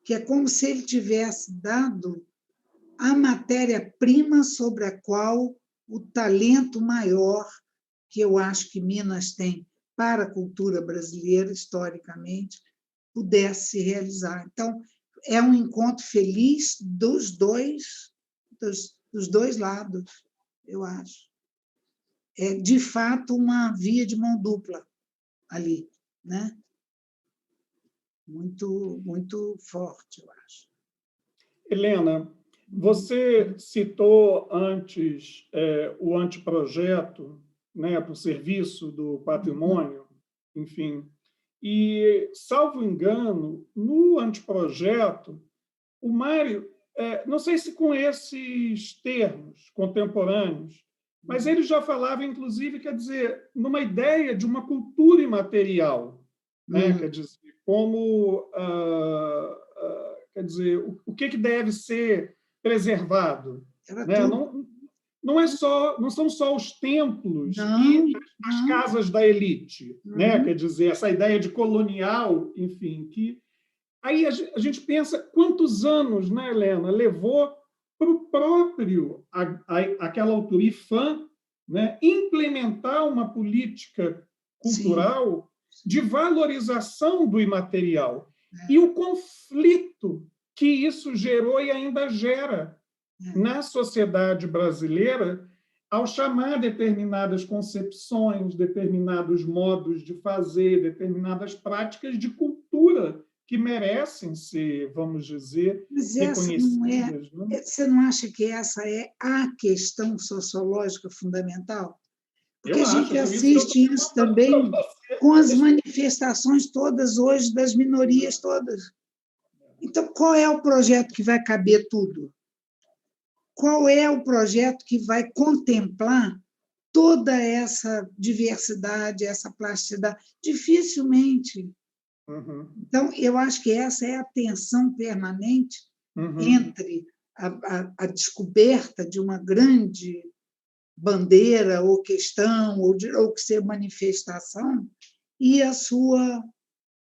[SPEAKER 3] que é como se ele tivesse dado a matéria-prima sobre a qual o talento maior que eu acho que Minas tem para a cultura brasileira, historicamente, pudesse se realizar. Então, é um encontro feliz dos dois lados, eu acho. É, de fato, uma via de mão dupla ali, né? Muito, muito forte, eu acho.
[SPEAKER 4] Helena, você citou antes o anteprojeto, né, para o serviço do patrimônio, enfim, e, salvo engano, no anteprojeto, o Mário, não sei se com esses termos contemporâneos, mas ele já falava, inclusive, quer dizer, numa ideia de uma cultura imaterial, né? Quer dizer, como, quer dizer, o que deve ser preservado, né? Não são só os templos e as casas da elite, né? Quer dizer, essa ideia de colonial, enfim, que aí a gente pensa quantos anos, né, Helena, levou para o próprio aquela autor IFAM, né, implementar uma política cultural de valorização do imaterial e o conflito que isso gerou e ainda gera na sociedade brasileira ao chamar determinadas concepções, determinados modos de fazer, determinadas práticas de cultura que merecem ser, vamos dizer, reconhecidas.
[SPEAKER 3] Você não acha que essa é a questão sociológica fundamental? Porque a gente assiste isso também com as manifestações todas hoje das minorias todas. Então, qual é o projeto que vai caber tudo? Qual é o projeto que vai contemplar toda essa diversidade, essa plasticidade? Dificilmente. Então, eu acho que essa é a tensão permanente entre a descoberta de uma grande bandeira ou questão, ou que ser manifestação, e a sua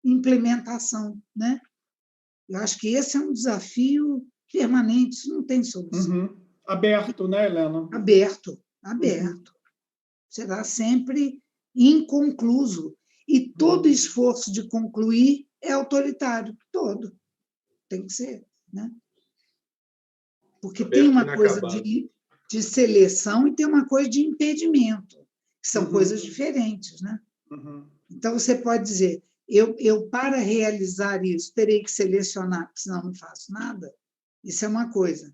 [SPEAKER 3] implementação, né? Eu acho que esse é um desafio permanente, isso não tem solução.
[SPEAKER 4] Aberto, né, Helena?
[SPEAKER 3] Aberto. Será sempre inconcluso. E todo esforço de concluir é autoritário, todo. Tem que ser, né? Porque tem uma coisa de seleção e tem uma coisa de impedimento, que são coisas diferentes, né? Então, você pode dizer, eu, para realizar isso, terei que selecionar, porque senão não faço nada. Isso é uma coisa.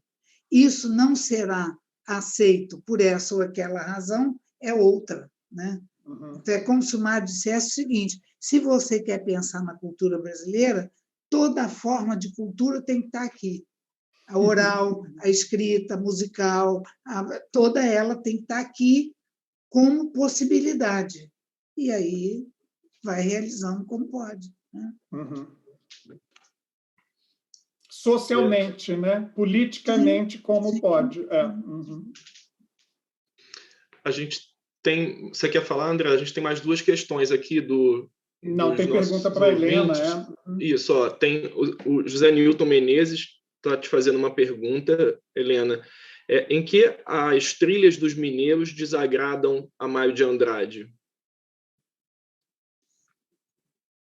[SPEAKER 3] Isso não será aceito por essa ou aquela razão, é outra, né? Então, é como se o Mário dissesse o seguinte: se você quer pensar na cultura brasileira, toda forma de cultura tem que estar aqui. a oral, a escrita, a musical, toda ela tem que estar aqui como possibilidade. E aí vai realizando como pode. Né?
[SPEAKER 4] Uhum. Socialmente, né? Politicamente, como
[SPEAKER 3] Sim.
[SPEAKER 4] pode. Uhum.
[SPEAKER 2] A gente tem... Você quer falar, André? A gente tem mais duas questões aqui
[SPEAKER 4] Não, tem
[SPEAKER 2] nossos
[SPEAKER 4] pergunta para a Helena.
[SPEAKER 2] Isso, ó, tem o José Newton Menezes está te fazendo uma pergunta, Helena. Em que as trilhas dos mineiros desagradam a Mário de Andrade?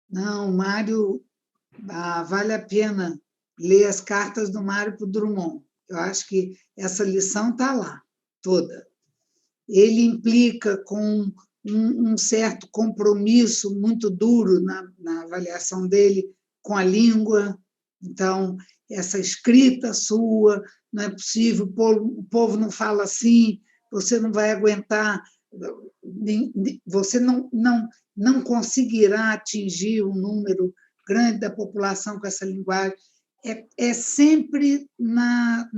[SPEAKER 3] Não, Mário, vale a pena ler as cartas do Mário para o Drummond. Eu acho que essa lição está lá, toda. Ele implica com um certo compromisso muito duro na avaliação dele com a língua. Então, essa escrita sua, não é possível, o povo não fala assim, você não vai aguentar, você não conseguirá atingir um número grande da população com essa linguagem. É sempre na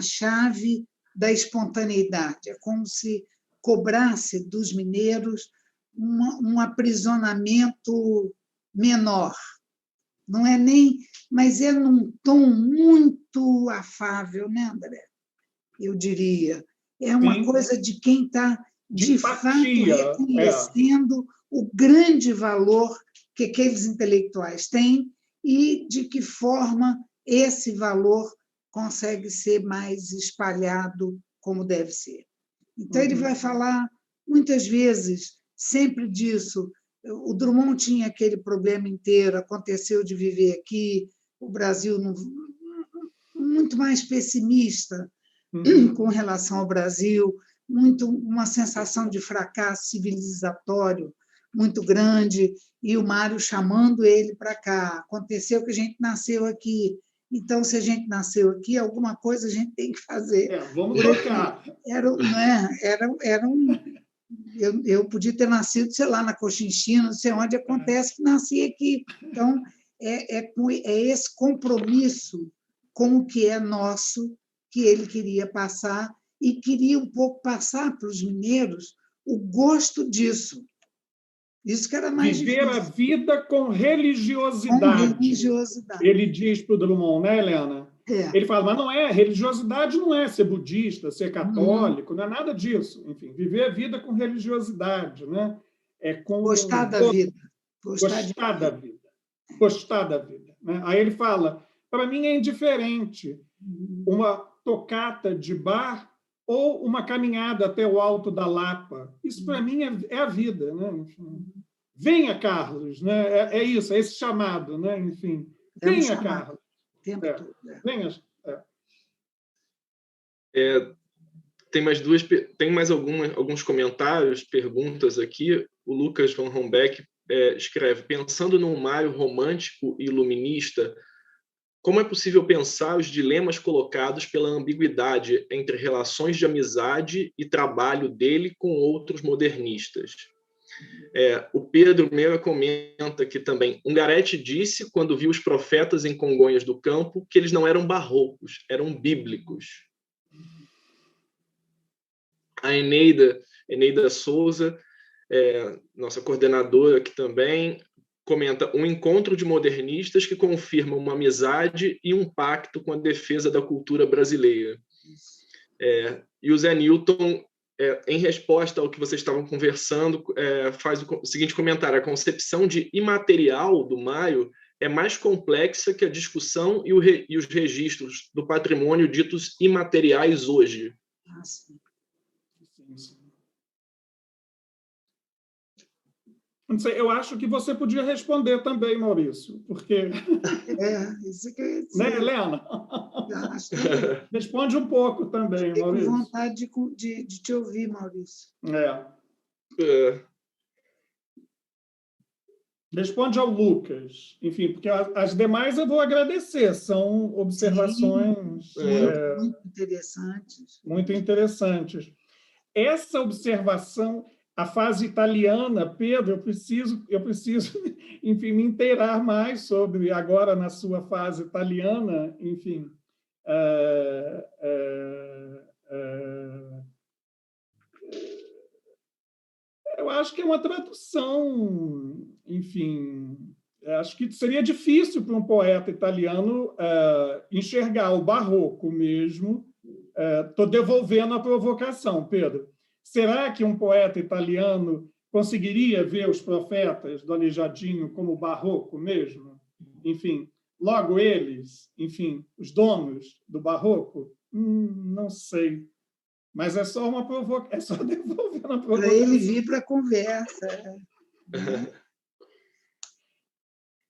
[SPEAKER 3] chave da espontaneidade. É como se cobrasse dos mineiros um aprisionamento menor. Não é nem... Mas é num tom muito afável, né, André? Eu diria. É uma
[SPEAKER 4] Sim.
[SPEAKER 3] Coisa de quem está, de fato, reconhecendo o grande valor que aqueles intelectuais têm e de que forma esse valor consegue ser mais espalhado como deve ser. Então, ele vai falar, muitas vezes, sempre disso. O Drummond tinha aquele problema inteiro, aconteceu de viver aqui, o Brasil muito mais pessimista com relação ao Brasil, uma sensação de fracasso civilizatório muito grande, e o Mário chamando ele para cá. Aconteceu que a gente nasceu aqui, então, se a gente nasceu aqui, alguma coisa a gente tem que fazer.
[SPEAKER 4] Vamos trocar.
[SPEAKER 3] Eu podia ter nascido, sei lá, na Cochinchina, não sei onde, acontece que nasci aqui. Então, é esse compromisso com o que é nosso que ele queria passar, e queria um pouco passar para os mineiros o gosto disso. Isso que era mais
[SPEAKER 4] Viver
[SPEAKER 3] difícil.
[SPEAKER 4] a vida com religiosidade.
[SPEAKER 3] Com religiosidade.
[SPEAKER 4] Ele diz para o Drummond, né, Helena? Ele fala, mas não é, religiosidade não é ser budista, ser católico, não é nada disso. Enfim, viver a vida com religiosidade, né?
[SPEAKER 3] Gostar da vida.
[SPEAKER 4] Gostar da vida. Gostar da vida. Né? Aí ele fala, para mim é indiferente uma tocata de bar ou uma caminhada até o Alto da Lapa. Isso, para mim, é a vida. Né? Enfim, venha, Carlos. Né? É isso, é esse chamado. Né? Enfim, venha, Carlos. Venha.
[SPEAKER 2] Tem mais alguns comentários, perguntas aqui. O Lucas Van Rombeck escreve, pensando num Mário romântico e iluminista, como é possível pensar os dilemas colocados pela ambiguidade entre relações de amizade e trabalho dele com outros modernistas? O Pedro Meira comenta aqui também, Ungaretti disse, quando viu os profetas em Congonhas do Campo, que eles não eram barrocos, eram bíblicos. A Eneida Souza, nossa coordenadora aqui também, comenta um encontro de modernistas que confirma uma amizade e um pacto com a defesa da cultura brasileira. E o Zé Newton, em resposta ao que vocês estavam conversando, faz o seguinte comentário, a concepção de imaterial do Mário é mais complexa que a discussão e os registros do patrimônio ditos imateriais hoje.
[SPEAKER 3] Sim.
[SPEAKER 4] Não sei, eu acho que você podia responder também, Maurício, porque...
[SPEAKER 3] Isso que eu ia dizer.
[SPEAKER 4] Né, Helena? Responde um pouco também,
[SPEAKER 3] Fiquei
[SPEAKER 4] Maurício.
[SPEAKER 3] com vontade de te ouvir, Maurício.
[SPEAKER 4] Responde ao Lucas. Enfim, porque as demais eu vou agradecer, são observações...
[SPEAKER 3] muito interessantes.
[SPEAKER 4] Muito interessantes. Essa observação... A fase italiana, Pedro, eu preciso, enfim, me inteirar mais sobre agora na sua fase italiana, enfim, Eu acho que é uma tradução, enfim, acho que seria difícil para um poeta italiano enxergar o barroco mesmo. Estou devolvendo a provocação, Pedro. Será que um poeta italiano conseguiria ver os profetas do Aleijadinho como barroco mesmo? Enfim, logo eles, enfim, os donos do barroco? Não sei. Mas é só uma provocação, é só devolver a provocação.
[SPEAKER 3] Para ele vir para a conversa.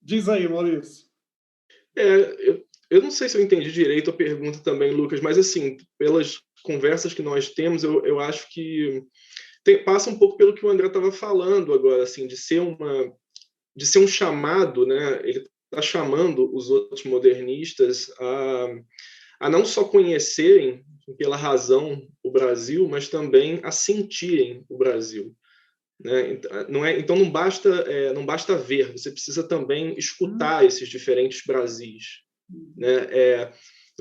[SPEAKER 4] Diz aí, Maurício.
[SPEAKER 2] Eu não sei se eu entendi direito a pergunta também, Lucas, mas, assim, pelas conversas que nós temos, eu acho que passa um pouco pelo que o André estava falando agora, assim, de ser um chamado, né? Ele está chamando os outros modernistas a não só conhecerem pela razão o Brasil, mas também a sentirem o Brasil, né? Então não basta ver, você precisa também escutar esses diferentes Brasis, né?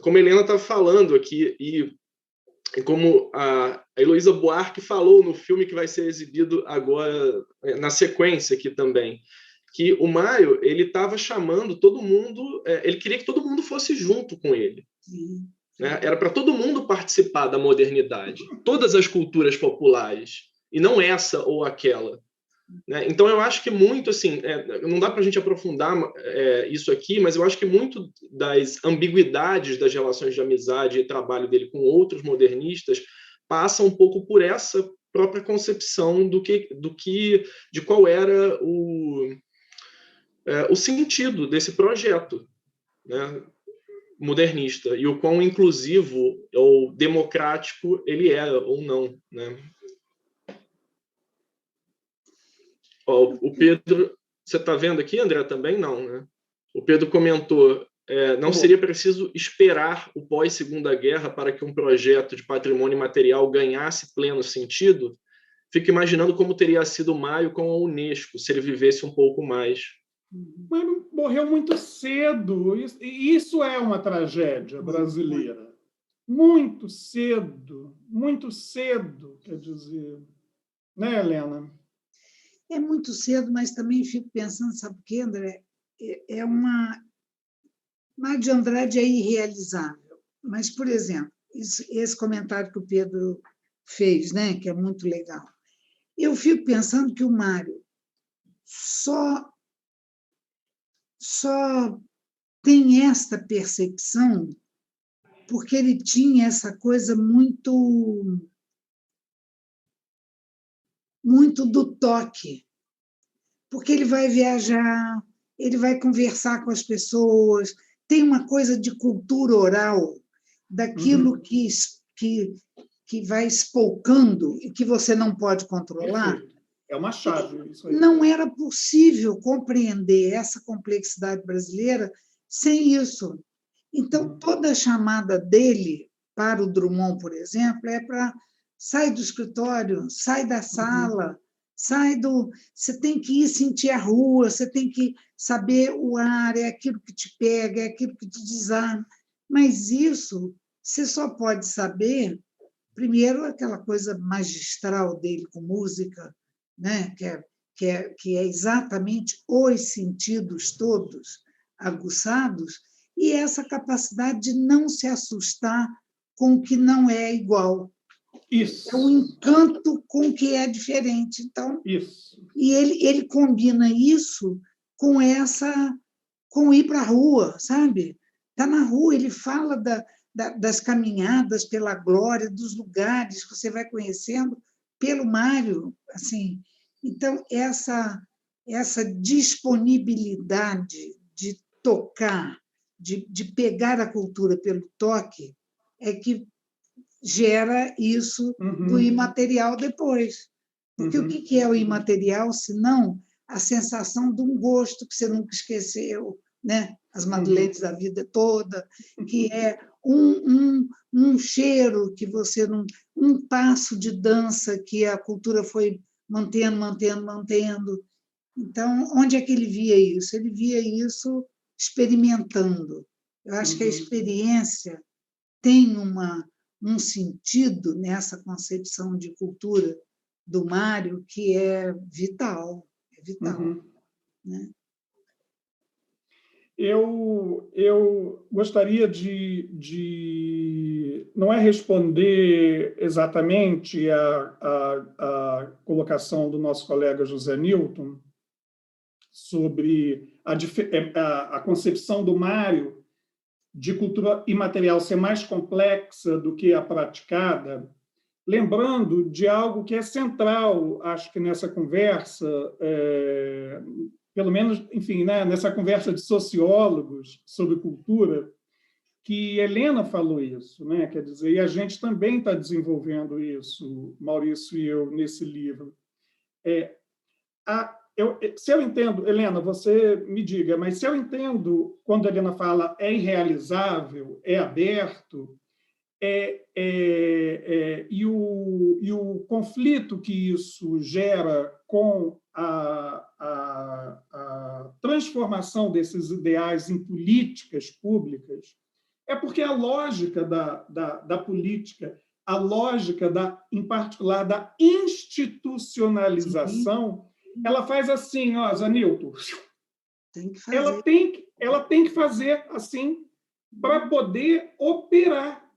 [SPEAKER 2] Como a Helena está falando aqui, e como a Heloísa Buarque falou no filme que vai ser exibido agora, na sequência aqui também, que o Mário, ele estava chamando todo mundo, ele queria que todo mundo fosse junto com ele. Né? Era para todo mundo participar da modernidade, todas as culturas populares, e não essa ou aquela. Né? Então, eu acho que muito, assim, não dá para a gente aprofundar isso aqui, mas eu acho que muito das ambiguidades das relações de amizade e trabalho dele com outros modernistas passa um pouco por essa própria concepção de qual era o sentido desse projeto, né, modernista, e o quão inclusivo ou democrático ele é ou não, né? O Pedro, você está vendo aqui, André, também não, né? O Pedro comentou, não seria preciso esperar o pós-Segunda Guerra para que um projeto de patrimônio material ganhasse pleno sentido? Fico imaginando como teria sido Mário com a Unesco, se ele vivesse um pouco mais.
[SPEAKER 4] Mas morreu muito cedo. Isso é uma tragédia brasileira. Muito cedo, quer dizer. Né, Helena?
[SPEAKER 3] É muito cedo, mas também fico pensando, sabe o quê, André? Mário de Andrade é irrealizável. Mas, por exemplo, esse comentário que o Pedro fez, né, que é muito legal. Eu fico pensando que o Mário só tem esta percepção porque ele tinha essa coisa muito do toque, porque ele vai viajar, ele vai conversar com as pessoas, tem uma coisa de cultura oral, daquilo que vai espolcando e que você não pode controlar.
[SPEAKER 4] É uma chave isso aí.
[SPEAKER 3] Não era possível compreender essa complexidade brasileira sem isso. Então, toda a chamada dele para o Drummond, por exemplo, é para sai do escritório, sai da sala, você tem que ir sentir a rua, você tem que saber o ar, é aquilo que te pega, é aquilo que te desarma. Mas isso você só pode saber, primeiro, aquela coisa magistral dele com música, né? que é exatamente os sentidos todos aguçados, e essa capacidade de não se assustar com o que não é igual.
[SPEAKER 4] Isso.
[SPEAKER 3] É um encanto com o que é diferente. Então,
[SPEAKER 4] isso.
[SPEAKER 3] E ele combina isso com ir para a rua, sabe? Está na rua, ele fala das caminhadas pela glória, dos lugares que você vai conhecendo pelo Mário, assim. Então, essa disponibilidade de tocar, de pegar a cultura pelo toque, é que gera isso do imaterial depois. Porque o que é o imaterial, se não a sensação de um gosto que você nunca esqueceu, né? As madeleines da vida toda, que é um cheiro que você não... um passo de dança que a cultura foi mantendo. Então, onde é que ele via isso? Ele via isso experimentando. Eu acho que a experiência tem um sentido nessa concepção de cultura do Mário que é vital, né?
[SPEAKER 4] Eu gostaria de não é responder exatamente a colocação do nosso colega José Newton sobre a concepção do Mário de cultura imaterial ser mais complexa do que a praticada, lembrando de algo que é central, acho que nessa conversa, pelo menos, enfim, né, nessa conversa de sociólogos sobre cultura, que Helena falou isso, né? Quer dizer, e a gente também está desenvolvendo isso, Maurício e eu, nesse livro. Se eu entendo, Helena, você me diga, mas se eu entendo, quando a Helena fala é irrealizável, é aberto, e o conflito que isso gera com a transformação desses ideais em políticas públicas, é porque a lógica da política, a lógica, em particular, da institucionalização, ela faz assim, ó, Zanilton, ela tem que fazer assim para poder operar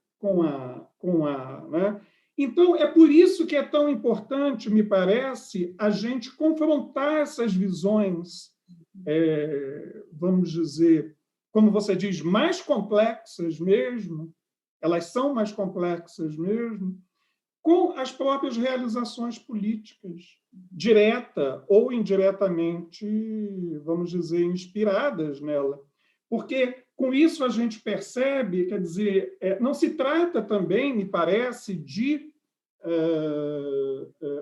[SPEAKER 4] né? Então, é por isso que é tão importante, me parece, a gente confrontar essas visões, vamos dizer, como você diz, mais complexas mesmo, elas são mais complexas mesmo, com as próprias realizações políticas, direta ou indiretamente, vamos dizer, inspiradas nela. Porque, com isso, a gente percebe, quer dizer, não se trata também, me parece, de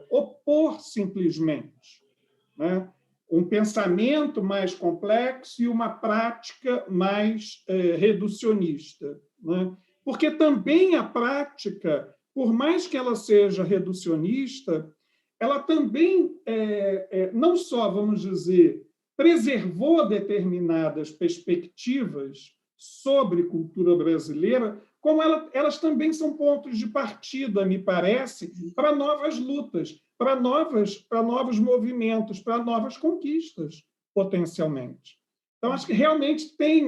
[SPEAKER 4] opor simplesmente, né, um pensamento mais complexo e uma prática mais reducionista, né? Porque também a prática, por mais que ela seja reducionista, ela também não só, vamos dizer, preservou determinadas perspectivas sobre cultura brasileira, como elas também são pontos de partida, me parece, para novas lutas, para novos movimentos, para novas conquistas, potencialmente. Então, acho que realmente tem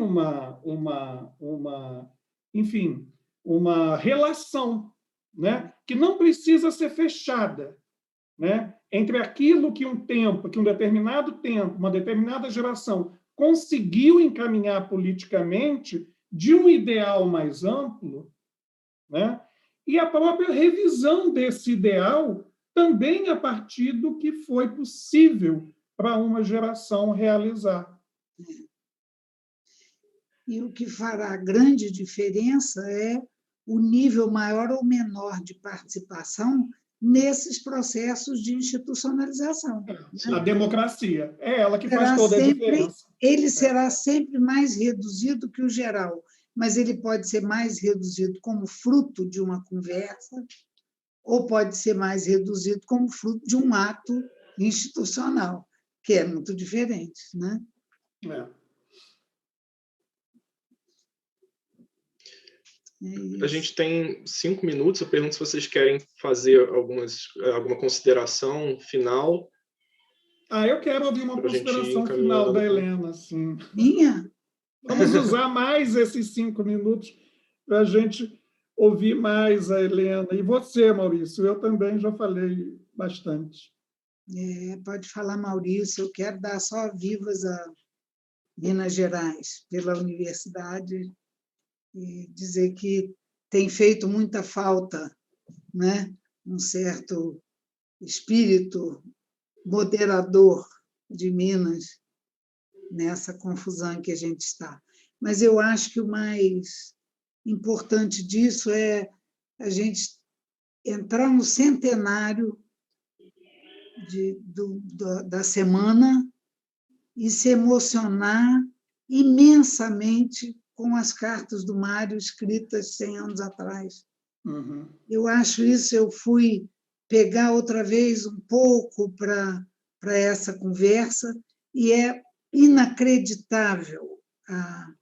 [SPEAKER 4] enfim, uma relação, né, que não precisa ser fechada, né, entre aquilo que um determinado tempo, uma determinada geração conseguiu encaminhar politicamente de um ideal mais amplo, né, e a própria revisão desse ideal também a partir do que foi possível para uma geração realizar.
[SPEAKER 3] E o que fará grande diferença é o nível maior ou menor de participação nesses processos de institucionalização. Né?
[SPEAKER 4] A democracia é ela que faz toda a diferença.
[SPEAKER 3] Ele será sempre mais reduzido que o geral, mas ele pode ser mais reduzido como fruto de uma conversa, ou pode ser mais reduzido como fruto de um ato institucional, que é muito diferente, né?
[SPEAKER 2] A gente tem 5 minutos. Eu pergunto se vocês querem fazer alguma consideração final.
[SPEAKER 4] Eu quero ouvir uma consideração final da Helena. Sim.
[SPEAKER 3] Minha?
[SPEAKER 4] Vamos usar mais esses 5 minutos para a gente ouvir mais a Helena. E você, Maurício, eu também já falei bastante.
[SPEAKER 3] Pode falar, Maurício. Eu quero dar só vivas a Minas Gerais pela universidade e dizer que tem feito muita falta, né, um certo espírito moderador de Minas nessa confusão em que a gente está. Mas eu acho que o mais importante disso é a gente entrar no centenário da semana e se emocionar imensamente com as cartas do Mário escritas 100 anos atrás.
[SPEAKER 4] Uhum.
[SPEAKER 3] Eu acho isso, eu fui pegar outra vez um pouco para essa conversa, e é inacreditável a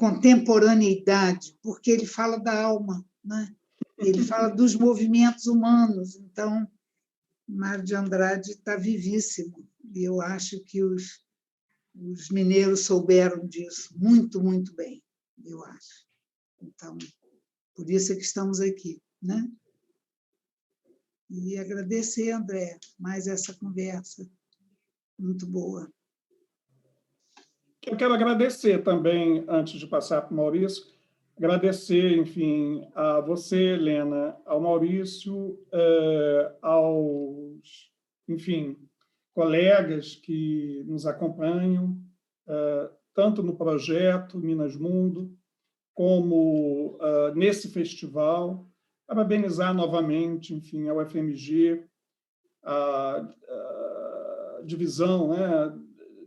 [SPEAKER 3] contemporaneidade, porque ele fala da alma, né? Ele fala dos movimentos humanos. Então, Mário de Andrade está vivíssimo, e eu acho que os mineiros souberam disso muito, muito bem, eu acho. Então, por isso é que estamos aqui, né? E agradecer, André, mais essa conversa muito boa.
[SPEAKER 4] Eu quero agradecer também, antes de passar para o Maurício, agradecer, enfim, a você, Helena, ao Maurício, aos, enfim, colegas que nos acompanham, tanto no projeto Minas Mundo, como nesse festival. Parabenizar novamente, enfim, a UFMG, a divisão, né,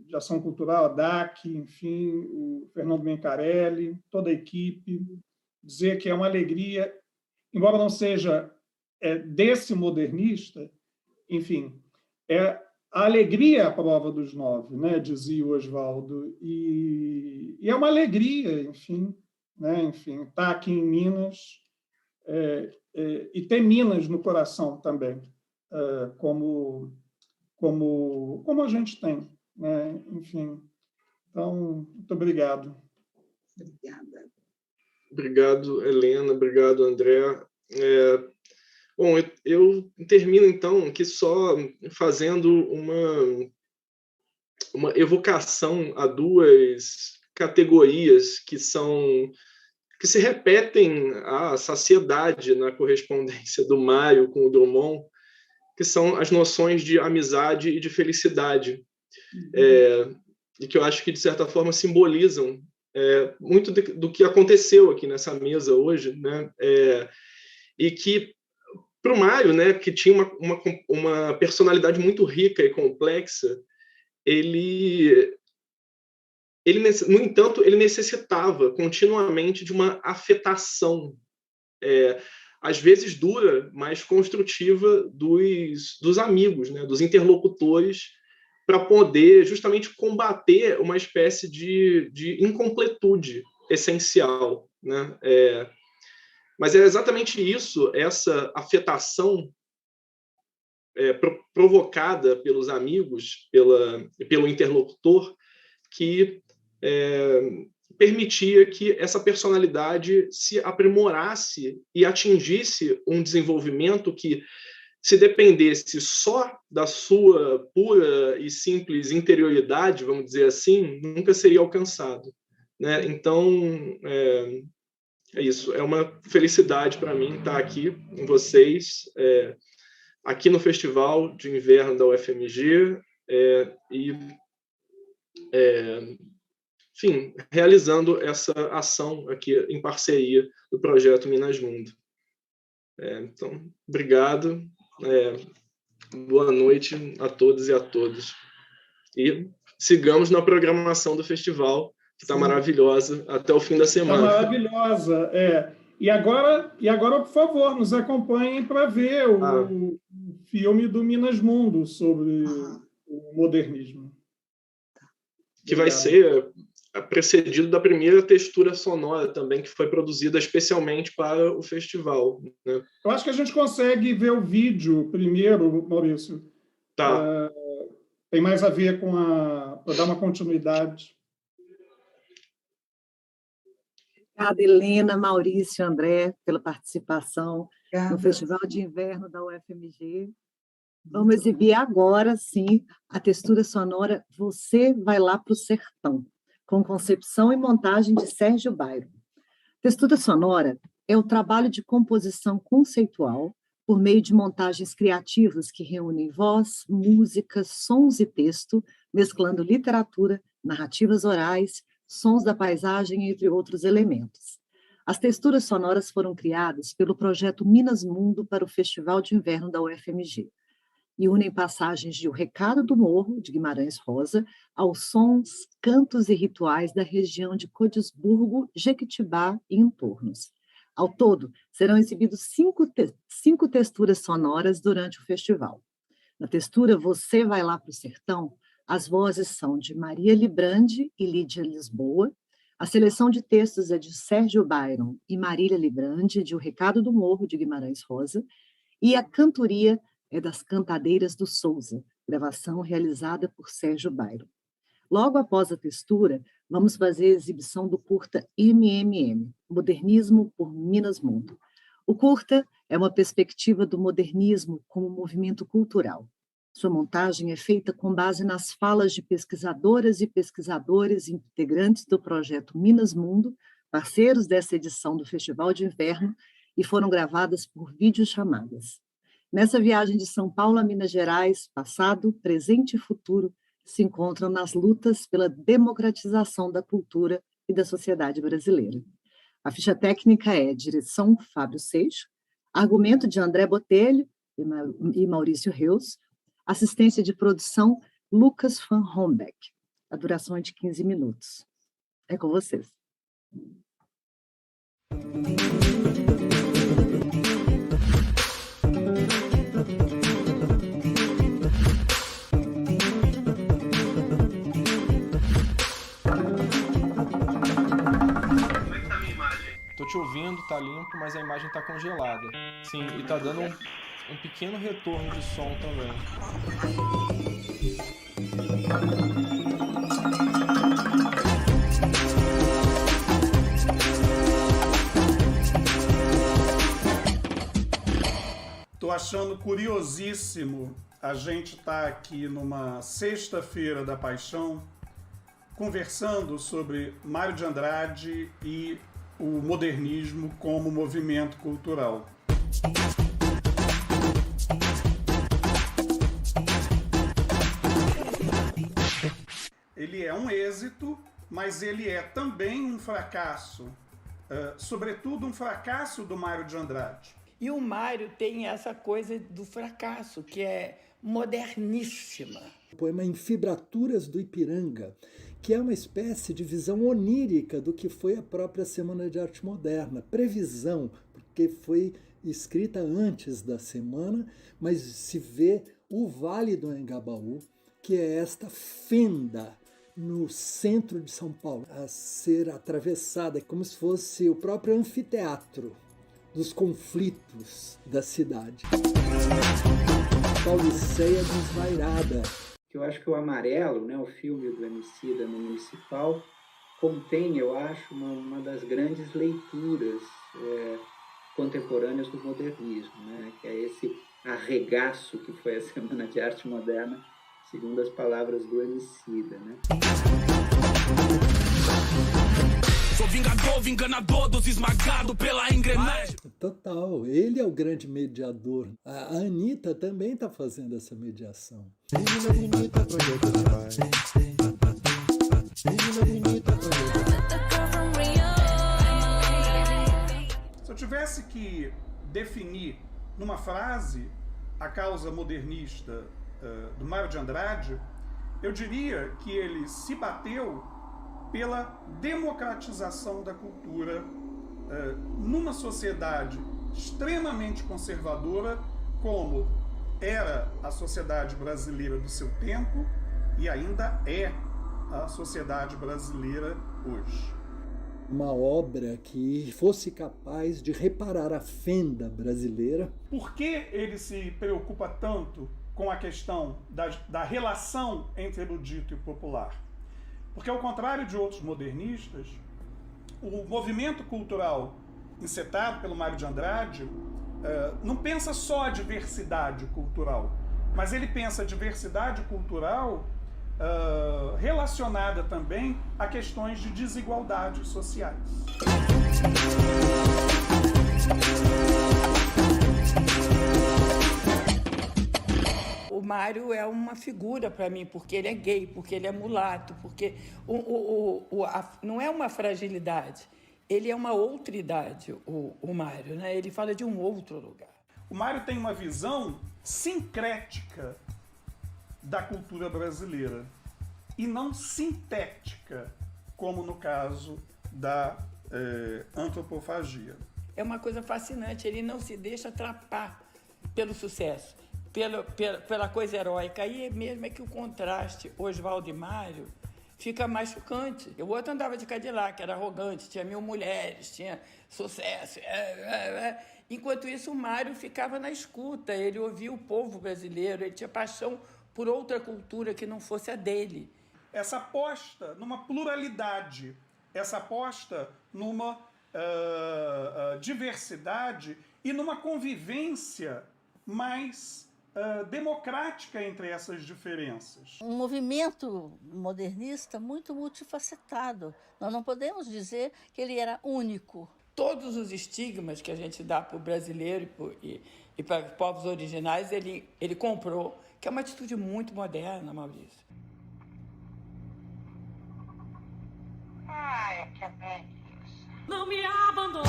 [SPEAKER 4] de Ação Cultural, a DAC, enfim, o Fernando Mencarelli, toda a equipe, dizer que é uma alegria, embora não seja desse modernista, enfim, a alegria é a prova dos 9, né, dizia o Oswaldo, e é uma alegria, enfim, né, estar aqui em Minas e ter Minas no coração também, como a gente tem, né? Enfim. Então, muito obrigado.
[SPEAKER 3] Obrigada.
[SPEAKER 2] Obrigado, Helena. Obrigado, André. Bom, eu termino, então, aqui só fazendo uma evocação a duas categorias que se repetem à saciedade na correspondência do Mário com o Drummond, que são as noções de amizade e de felicidade, e que eu acho que, de certa forma, simbolizam muito do que aconteceu aqui nessa mesa hoje, né? E que, para o Mário, né, que tinha uma personalidade muito rica e complexa, no entanto, ele necessitava continuamente de uma afetação, às vezes dura, mas construtiva dos amigos, né, dos interlocutores, para poder justamente combater uma espécie de incompletude essencial, né? Mas é exatamente isso, essa afetação provocada pelos amigos, pelo interlocutor, que permitia que essa personalidade se aprimorasse e atingisse um desenvolvimento que, se dependesse só da sua pura e simples interioridade, vamos dizer assim, nunca seria alcançado, né? Então, é isso. É uma felicidade para mim estar aqui com vocês, aqui no Festival de Inverno da UFMG, enfim, realizando essa ação aqui em parceria do Projeto Minas Mundo. Então, obrigado. Boa noite a todos e a todas. E sigamos na programação do festival, que está maravilhosa, até o fim da semana.
[SPEAKER 4] Está maravilhosa, E agora, por favor, nos acompanhem para ver o filme do Minas Mundo sobre o modernismo.
[SPEAKER 2] Que vai ser precedido da primeira textura sonora também, que foi produzida especialmente para o festival, né?
[SPEAKER 4] Eu acho que a gente consegue ver o vídeo primeiro, Maurício.
[SPEAKER 2] Tá.
[SPEAKER 4] Tem mais a ver com para dar uma continuidade.
[SPEAKER 1] Obrigada, Helena, Maurício, André, pela participação no Festival de Inverno da UFMG. Vamos exibir agora, sim, a textura sonora Você Vai Lá para o Sertão, com concepção e montagem de Sérgio Bairro. Textura sonora é o trabalho de composição conceitual por meio de montagens criativas que reúnem voz, música, sons e texto, mesclando literatura, narrativas orais, sons da paisagem, entre outros elementos. As texturas sonoras foram criadas pelo projeto Minas Mundo para o Festival de Inverno da UFMG e unem passagens de O Recado do Morro, de Guimarães Rosa, aos sons, cantos e rituais da região de Codisburgo, Jequitibá e entornos. Ao todo, serão exibidos cinco texturas sonoras durante o festival. Na textura Você Vai Lá para o Sertão, as vozes são de Maria Librandi e Lídia Lisboa, A seleção de textos é de Sérgio Byron e Marília Librandi, de O Recado do Morro, de Guimarães Rosa, e a cantoria é das Cantadeiras do Souza, gravação realizada por Sérgio Byron. Logo após a textura, vamos fazer a exibição do curta MMM, Modernismo por Minas Mundo. O curta é uma perspectiva do modernismo como movimento cultural. Sua montagem é feita com base nas falas de pesquisadoras e pesquisadores integrantes do projeto Minas Mundo, parceiros dessa edição do Festival de Inverno, e foram gravadas por videochamadas. Nessa viagem de São Paulo a Minas Gerais, passado, presente e futuro se encontram nas lutas pela democratização da cultura e da sociedade brasileira. A ficha técnica é direção Fábio Seixo, argumento de André Botelho e Maurício Reus, assistência de produção Lucas van Hombeck. A duração é de 15 minutos. É com vocês.
[SPEAKER 5] Tô te ouvindo, tá limpo, mas a imagem tá congelada. Sim, e tá dando um pequeno retorno de som também.
[SPEAKER 4] Tô achando curiosíssimo a gente estar aqui numa sexta-feira da paixão, conversando sobre Mário de Andrade e o modernismo como movimento cultural. Ele é um êxito, mas ele é também um fracasso, sobretudo um fracasso do Mário de Andrade.
[SPEAKER 6] E o Mário tem essa coisa do fracasso, que é moderníssima.
[SPEAKER 7] O poema Em Fibraturas do Ipiranga, que é uma espécie de visão onírica do que foi a própria Semana de Arte Moderna. Previsão, porque foi escrita antes da semana, mas se vê o Vale do Anhangabaú, que é esta fenda no centro de São Paulo, a ser atravessada como se fosse o próprio anfiteatro dos conflitos da cidade. Pauliceia desvairada.
[SPEAKER 8] Eu acho que o Amarelo, né, o filme do Emicida no Municipal, contém, eu acho, uma das grandes leituras contemporâneas do modernismo, né, que é esse arregaço que foi a Semana de Arte Moderna, segundo as palavras do Emicida, né?
[SPEAKER 9] Sou vingador, enganador, dos esmagado pela engrenagem.
[SPEAKER 7] Total, ele é o grande mediador. A Anitta também está fazendo essa mediação.
[SPEAKER 4] Se eu tivesse que definir numa frase a causa modernista do Mário de Andrade, eu diria que ele se bateu pela democratização da cultura numa sociedade extremamente conservadora, como era a sociedade brasileira do seu tempo e ainda é a sociedade brasileira hoje.
[SPEAKER 7] Uma obra que fosse capaz de reparar a fenda brasileira.
[SPEAKER 4] Por que ele se preocupa tanto com a questão da relação entre erudito e popular? Porque, ao contrário de outros modernistas, o movimento cultural encetado pelo Mário de Andrade não pensa só a diversidade cultural, mas ele pensa a diversidade cultural relacionada também a questões de desigualdades sociais.
[SPEAKER 6] O Mário é uma figura para mim, porque ele é gay, porque ele é mulato, porque não é uma fragilidade, ele é uma outra idade, o Mário, né? Ele fala de um outro lugar.
[SPEAKER 4] O Mário tem uma visão sincrética da cultura brasileira e não sintética, como no caso da antropofagia.
[SPEAKER 6] É uma coisa fascinante, ele não se deixa atrapar pelo sucesso, pela coisa heróica. Aí mesmo é que o contraste Oswaldo e Mário fica mais chocante. O outro andava de Cadillac, era arrogante, tinha 1000 mulheres, tinha sucesso. Enquanto isso, o Mário ficava na escuta, ele ouvia o povo brasileiro, ele tinha paixão por outra cultura que não fosse a dele.
[SPEAKER 4] Essa aposta numa pluralidade, essa aposta numa diversidade e numa convivência mais democrática entre essas diferenças.
[SPEAKER 10] Um movimento modernista muito multifacetado. Nós não podemos dizer que ele era único.
[SPEAKER 6] Todos os estigmas que a gente dá para o brasileiro e para os povos originais, ele comprou, que é uma atitude muito moderna, Maurício.
[SPEAKER 11] Ai, que bem.
[SPEAKER 12] Não me abandone,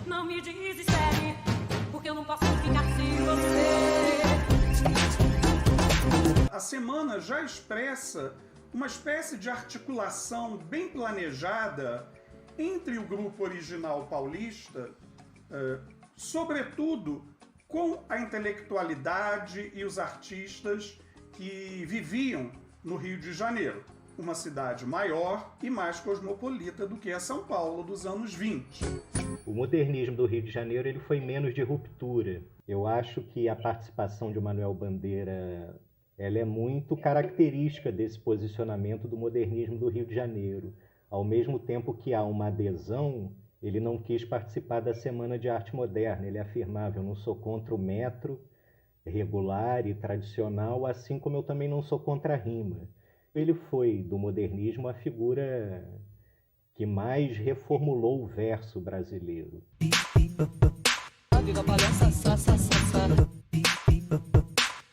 [SPEAKER 12] não me desespere, porque eu não posso ficar sem você.
[SPEAKER 4] A semana já expressa uma espécie de articulação bem planejada entre o grupo original paulista, sobretudo com a intelectualidade e os artistas que viviam no Rio de Janeiro, uma cidade maior e mais cosmopolita do que a São Paulo dos anos 20.
[SPEAKER 13] O modernismo do Rio de Janeiro ele foi menos de ruptura. Eu acho que a participação de Manuel Bandeira ela é muito característica desse posicionamento do modernismo do Rio de Janeiro. Ao mesmo tempo que há uma adesão, ele não quis participar da Semana de Arte Moderna. Ele afirmava, eu não sou contra o metro regular e tradicional, assim como eu também não sou contra a rima. Ele foi, do modernismo, a figura que mais reformulou o verso brasileiro.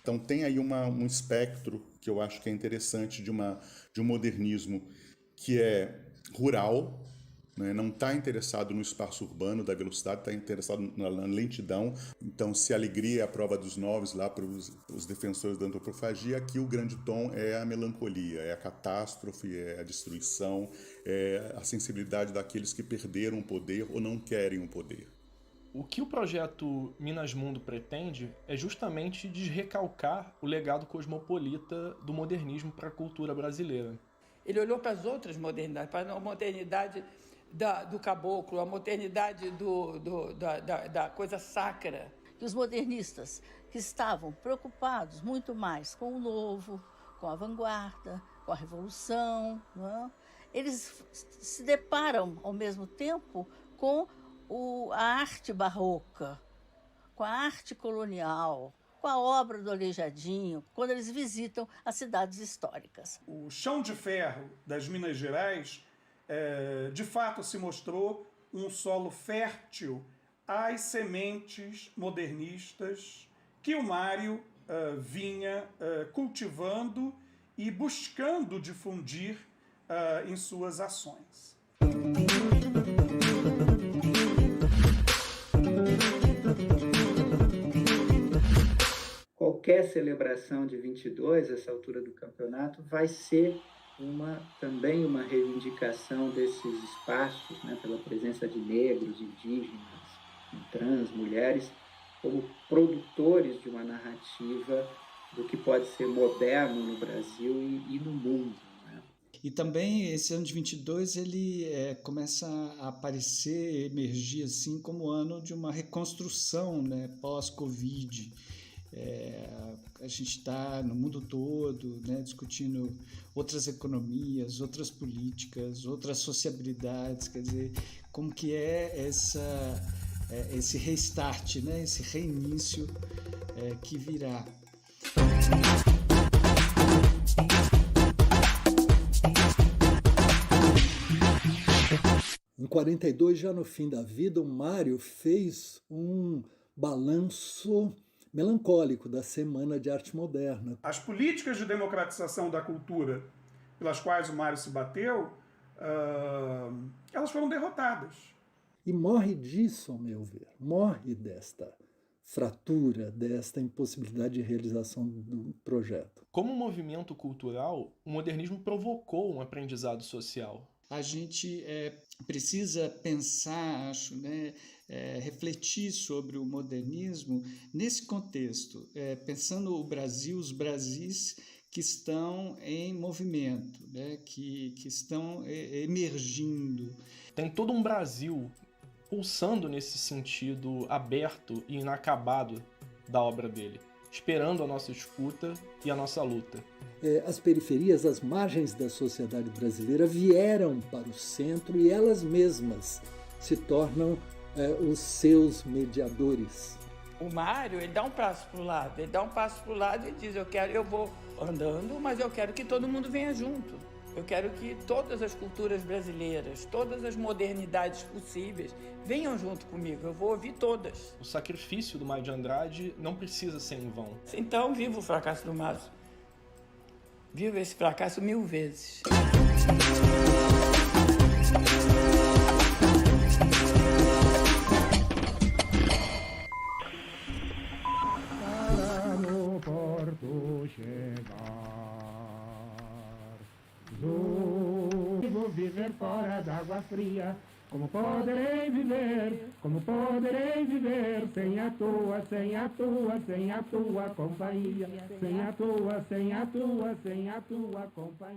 [SPEAKER 14] Então tem aí um espectro que eu acho que é interessante de um modernismo que é rural, né? Não está interessado no espaço urbano da velocidade, está interessado na lentidão. Então, se a alegria é a prova dos novos lá para os defensores da antropofagia, aqui o grande tom é a melancolia, é a catástrofe, é a destruição, é a sensibilidade daqueles que perderam o poder ou não querem o poder.
[SPEAKER 5] O que o projeto Minas Mundo pretende é justamente desrecalcar o legado cosmopolita do modernismo para a cultura brasileira.
[SPEAKER 6] Ele olhou para as outras modernidades, para a modernidade do caboclo, a modernidade da coisa sacra.
[SPEAKER 10] E os modernistas que estavam preocupados muito mais com o novo, com a vanguarda, com a revolução, não é? Eles se deparam ao mesmo tempo com a arte barroca, com a arte colonial, com a obra do Aleijadinho, quando eles visitam as cidades históricas.
[SPEAKER 4] O chão de ferro das Minas Gerais, de fato, se mostrou um solo fértil às sementes modernistas que o Mário vinha cultivando e buscando difundir em suas ações.
[SPEAKER 8] Qualquer celebração de 22, essa altura do campeonato, vai ser também uma reivindicação desses espaços, né, pela presença de negros, indígenas, trans, mulheres, como produtores de uma narrativa do que pode ser moderno no Brasil e no mundo. Né?
[SPEAKER 15] E também esse ano de 22 ele começa a aparecer, emergir assim como ano de uma reconstrução, né, pós-Covid. A gente está no mundo todo, né, discutindo outras economias, outras políticas, outras sociabilidades, quer dizer, como que é esse restart, né, esse reinício que virá.
[SPEAKER 7] Em 42, já no fim da vida, o Mário fez um balanço melancólico da Semana de Arte Moderna.
[SPEAKER 4] As políticas de democratização da cultura pelas quais o Mário se bateu, elas foram derrotadas.
[SPEAKER 7] E morre disso, ao meu ver, morre desta fratura, desta impossibilidade de realização do projeto.
[SPEAKER 5] Como movimento cultural, o modernismo provocou um aprendizado social.
[SPEAKER 15] A gente precisa pensar, acho, né, refletir sobre o modernismo nesse contexto, pensando o Brasil, os Brasis que estão em movimento, né? que estão emergindo.
[SPEAKER 5] Tem todo um Brasil pulsando nesse sentido aberto e inacabado da obra dele, esperando a nossa escuta e a nossa luta.
[SPEAKER 7] As periferias, as margens da sociedade brasileira vieram para o centro e elas mesmas se tornam os seus mediadores.
[SPEAKER 6] O Mário, ele dá um passo para o lado, e diz, eu vou andando, mas eu quero que todo mundo venha junto. Eu quero que todas as culturas brasileiras, todas as modernidades possíveis venham junto comigo, eu vou ouvir todas.
[SPEAKER 5] O sacrifício do Mário de Andrade não precisa ser em vão.
[SPEAKER 6] Então, viva o fracasso do Mário. Viva esse fracasso 1000 vezes.
[SPEAKER 11] Para no porto chegar, vou viver fora d'água fria. Como poderei viver sem a tua companhia, sem a tua companhia.